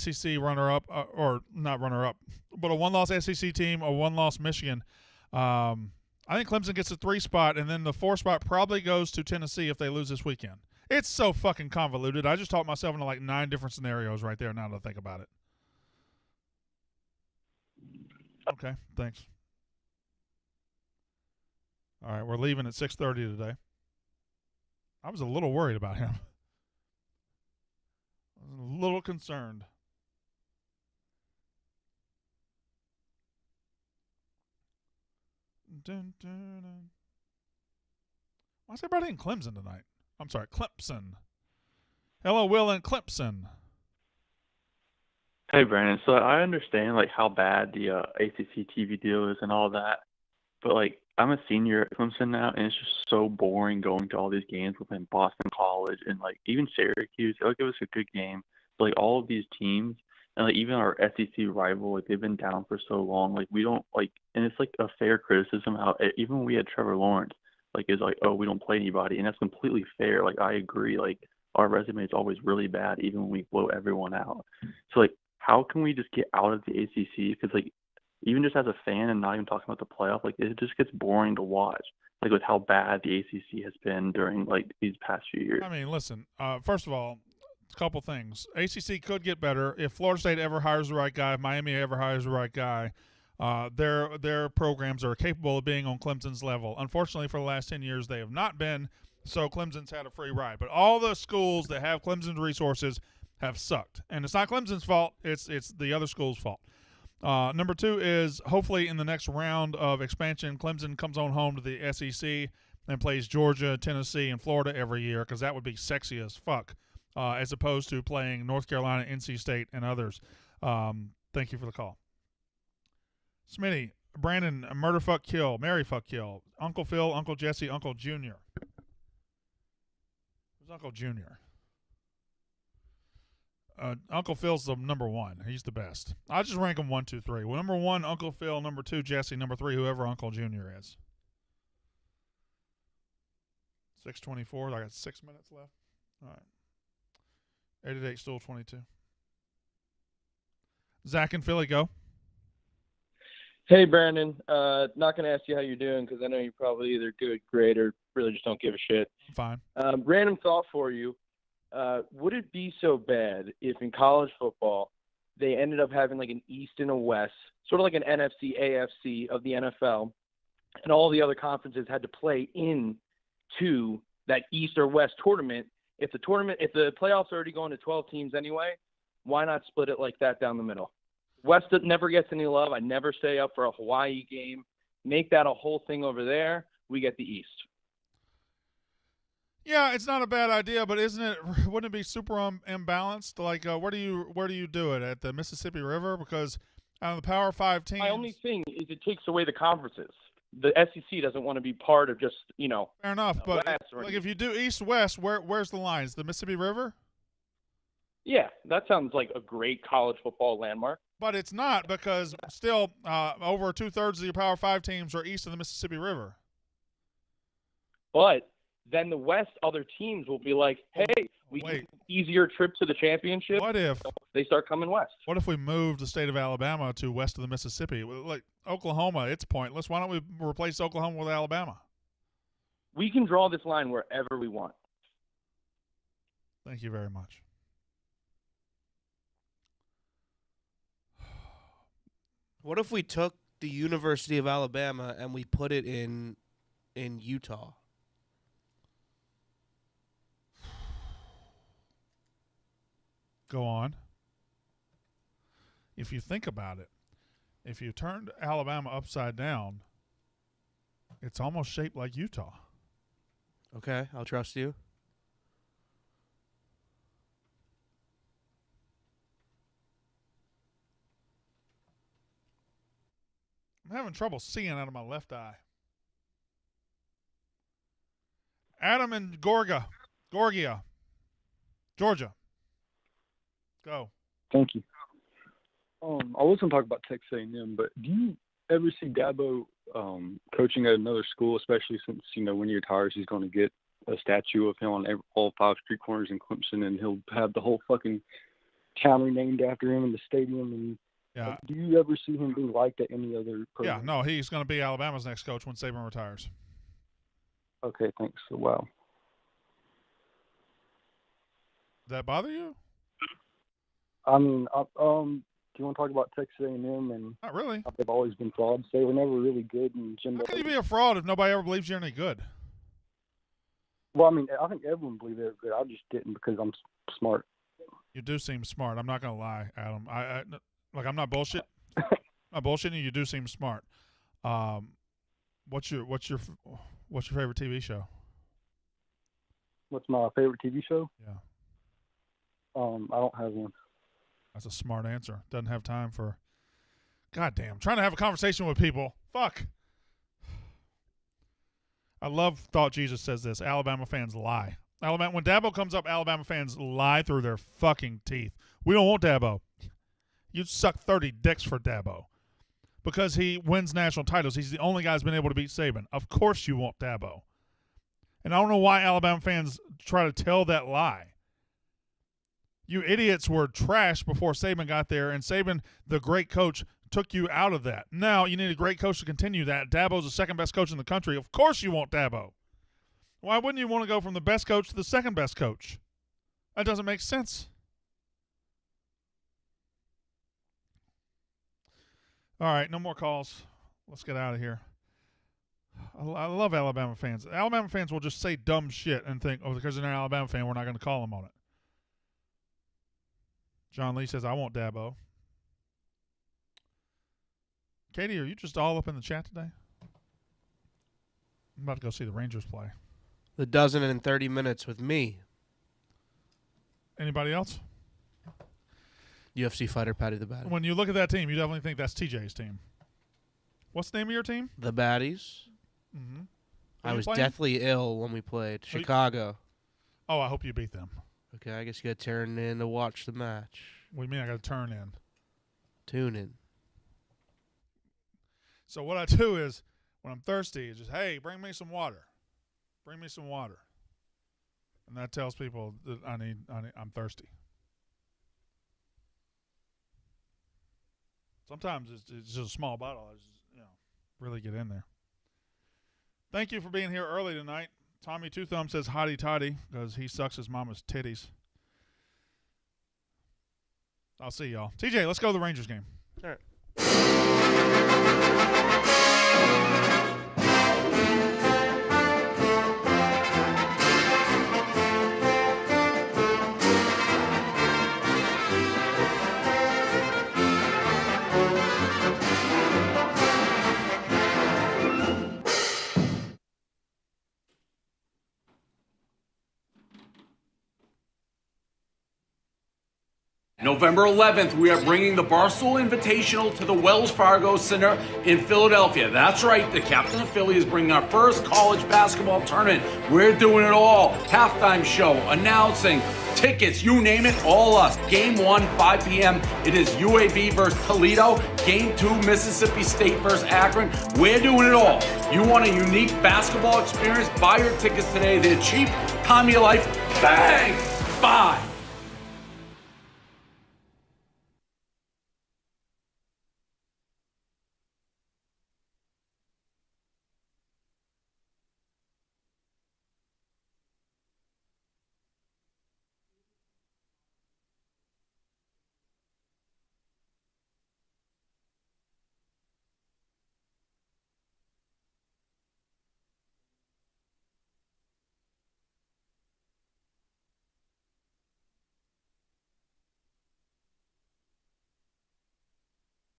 S1: SEC runner-up, or not runner-up, but a 1-loss SEC team, a 1-loss Michigan. I think Clemson gets a 3 spot, and then the 4 spot probably goes to Tennessee if they lose this weekend. It's so fucking convoluted. I just talked myself into like 9 different scenarios right there now that I think about it. Okay, thanks. All right, we're leaving at 6:30 today. I was a little worried about him. I was a little concerned. Dun, dun, dun. Why is everybody in Clemson tonight? I'm sorry, Clemson. Hello, Will in Clemson.
S23: Hey, Brandon. So I understand like how bad the ACC TV deal is and all that, but like I'm a senior at Clemson now, and it's just so boring going to all these games. We're playing Boston College and like even Syracuse. Like it was a good game, but like all of these teams and like even our SEC rival, like they've been down for so long. Like we don't like, and it's like a fair criticism how even when we had Trevor Lawrence, like is like, oh, we don't play anybody, and that's completely fair. Like I agree. Like our resume is always really bad, even when we blow everyone out. So like, how can we just get out of the ACC? Because like, even just as a fan and not even talking about the playoff, like it just gets boring to watch. Like with how bad the ACC has been during like these past few years.
S1: I mean, listen. First of all, a couple things. ACC could get better if Florida State ever hires the right guy. If Miami ever hires the right guy. Their programs are capable of being on Clemson's level. Unfortunately, for the last 10 years, they have not been. So Clemson's had a free ride. But all the schools that have Clemson's resources have sucked, and it's not Clemson's fault. It's the other school's fault. Number 2 is hopefully in the next round of expansion, Clemson comes on home to the SEC and plays Georgia, Tennessee, and Florida every year, because that would be sexy as fuck, as opposed to playing North Carolina, NC State, and others. Thank you for the call. Smitty, Brandon, murder, fuck, kill, marry, fuck, kill, Uncle Phil, Uncle Jesse, Uncle Junior. Who's Uncle Junior? Uncle Phil's the number 1. He's the best. I just rank him 1, 2, 3. Well, number 1, Uncle Phil. Number 2, Jesse. Number 3, whoever Uncle Junior is. 6:24. I got 6 minutes left. All right. 888 Stool 22. Zach and Philly, go.
S24: Hey, Brandon. Not going to ask you how you're doing because I know you're probably either good, great, or
S4: really just don't give a shit.
S1: Fine.
S4: Random thought for you. Would it be so bad if in college football they ended up having like an East and a West, sort of like an NFC, AFC of the NFL, and all the other conferences had to play into that East or West tournament? If the playoffs are already going to 12 teams anyway, why not split it like that down the middle? West never gets any love. I never stay up for a Hawaii game. Make that a whole thing over there. We get the East.
S1: Yeah, it's not a bad idea, but wouldn't it be super imbalanced? Like, where do you do it? At the Mississippi River? Because out of the Power 5 teams.
S4: My only thing is it takes away the conferences. The SEC doesn't want to be part of just,
S1: Fair enough, but like if you do East-West, where's the lines? The Mississippi River?
S4: Yeah, that sounds like a great college football landmark.
S1: But it's not, because still over 2/3 of your Power 5 teams are east of the Mississippi River.
S4: But then the West other teams will be like, hey, we get an easier trip to the championship.
S1: What if
S4: they start coming west?
S1: What if we moved the state of Alabama to west of the Mississippi? Like Oklahoma, it's pointless. Why don't we replace Oklahoma with Alabama?
S4: We can draw this line wherever we want.
S1: Thank you very much.
S2: What if we took the University of Alabama and we put it in Utah?
S1: Go on. If you think about it, if you turned Alabama upside down, it's almost shaped like Utah.
S2: Okay, I'll trust you.
S1: I'm having trouble seeing out of my left eye. Adam in Gorgia, Georgia. Go.
S5: Thank you. I wasn't talking about Texas A&M, but do you ever see Dabo coaching at another school, especially since, when he retires, he's going to get a statue of him on all 5 street corners in Clemson, and he'll have the whole fucking town renamed after him in the stadium. And
S1: yeah.
S5: Do you ever see him be liked at any other program?
S1: Yeah, no, he's going to be Alabama's next coach when Saban retires.
S5: Okay, thanks. Wow.
S1: Does that bother you?
S5: I mean, do you want to talk about Texas A&M? And
S1: not really.
S5: They've always been frauds. They were never really good. And
S1: How can you be a fraud if nobody ever believes you're any good?
S5: Well, I mean, I think everyone believed they were good. I just didn't because I'm smart.
S1: You do seem smart. I'm not going to lie, Adam. I'm not bullshit. I'm not bullshitting. You do seem smart. What's your favorite TV show?
S5: What's my favorite TV show?
S1: Yeah.
S5: I don't have one.
S1: That's a smart answer. Doesn't have time for. Goddamn, trying to have a conversation with people. Fuck. I love Thought Jesus says this. Alabama fans lie. When Dabo comes up, Alabama fans lie through their fucking teeth. We don't want Dabo. You'd suck 30 dicks for Dabo because he wins national titles. He's the only guy who's been able to beat Saban. Of course you want Dabo. And I don't know why Alabama fans try to tell that lie. You idiots were trash before Saban got there, and Saban, the great coach, took you out of that. Now you need a great coach to continue that. Dabo's the second best coach in the country. Of course you want Dabo. Why wouldn't you want to go from the best coach to the second best coach? That doesn't make sense. All right, no more calls. Let's get out of here. I love Alabama fans. Alabama fans will just say dumb shit and think, because they're an Alabama fan, we're not going to call them on it. John Lee says, I want Dabo. Katie, are you just all up in the chat today? I'm about to go see the Rangers play.
S2: The dozen in 30 minutes with me.
S1: Anybody else?
S2: UFC fighter Patty the Baddy.
S1: When you look at that team, you definitely think that's TJ's team. What's the name of your team?
S2: The Baddies.
S1: Mm-hmm.
S2: I was deathly ill when we played. Chicago.
S1: Oh, I hope you beat them.
S2: Okay, I guess you got to turn in to watch the match.
S1: What do you mean I got to turn in?
S2: Tune in.
S1: So what I do is, when I'm thirsty, it's just, hey, bring me some water. Bring me some water. And that tells people that I'm thirsty. Sometimes it's just a small bottle. I just, really get in there. Thank you for being here early tonight. Tommy Two Thumb says hotty toddy because he sucks his mama's titties. I'll see y'all. TJ, let's go to the Rangers game.
S2: All right.
S6: November 11th, we are bringing the Barstool Invitational to the Wells Fargo Center in Philadelphia. That's right, the captain of Philly is bringing our first college basketball tournament. We're doing it all. Halftime show, announcing, tickets, you name it, all us. Game 1, 5 p.m. It is UAB versus Toledo. Game 2, Mississippi State versus Akron. We're doing it all. You want a unique basketball experience? Buy your tickets today. They're cheap. Time of your life. Bang! Bye.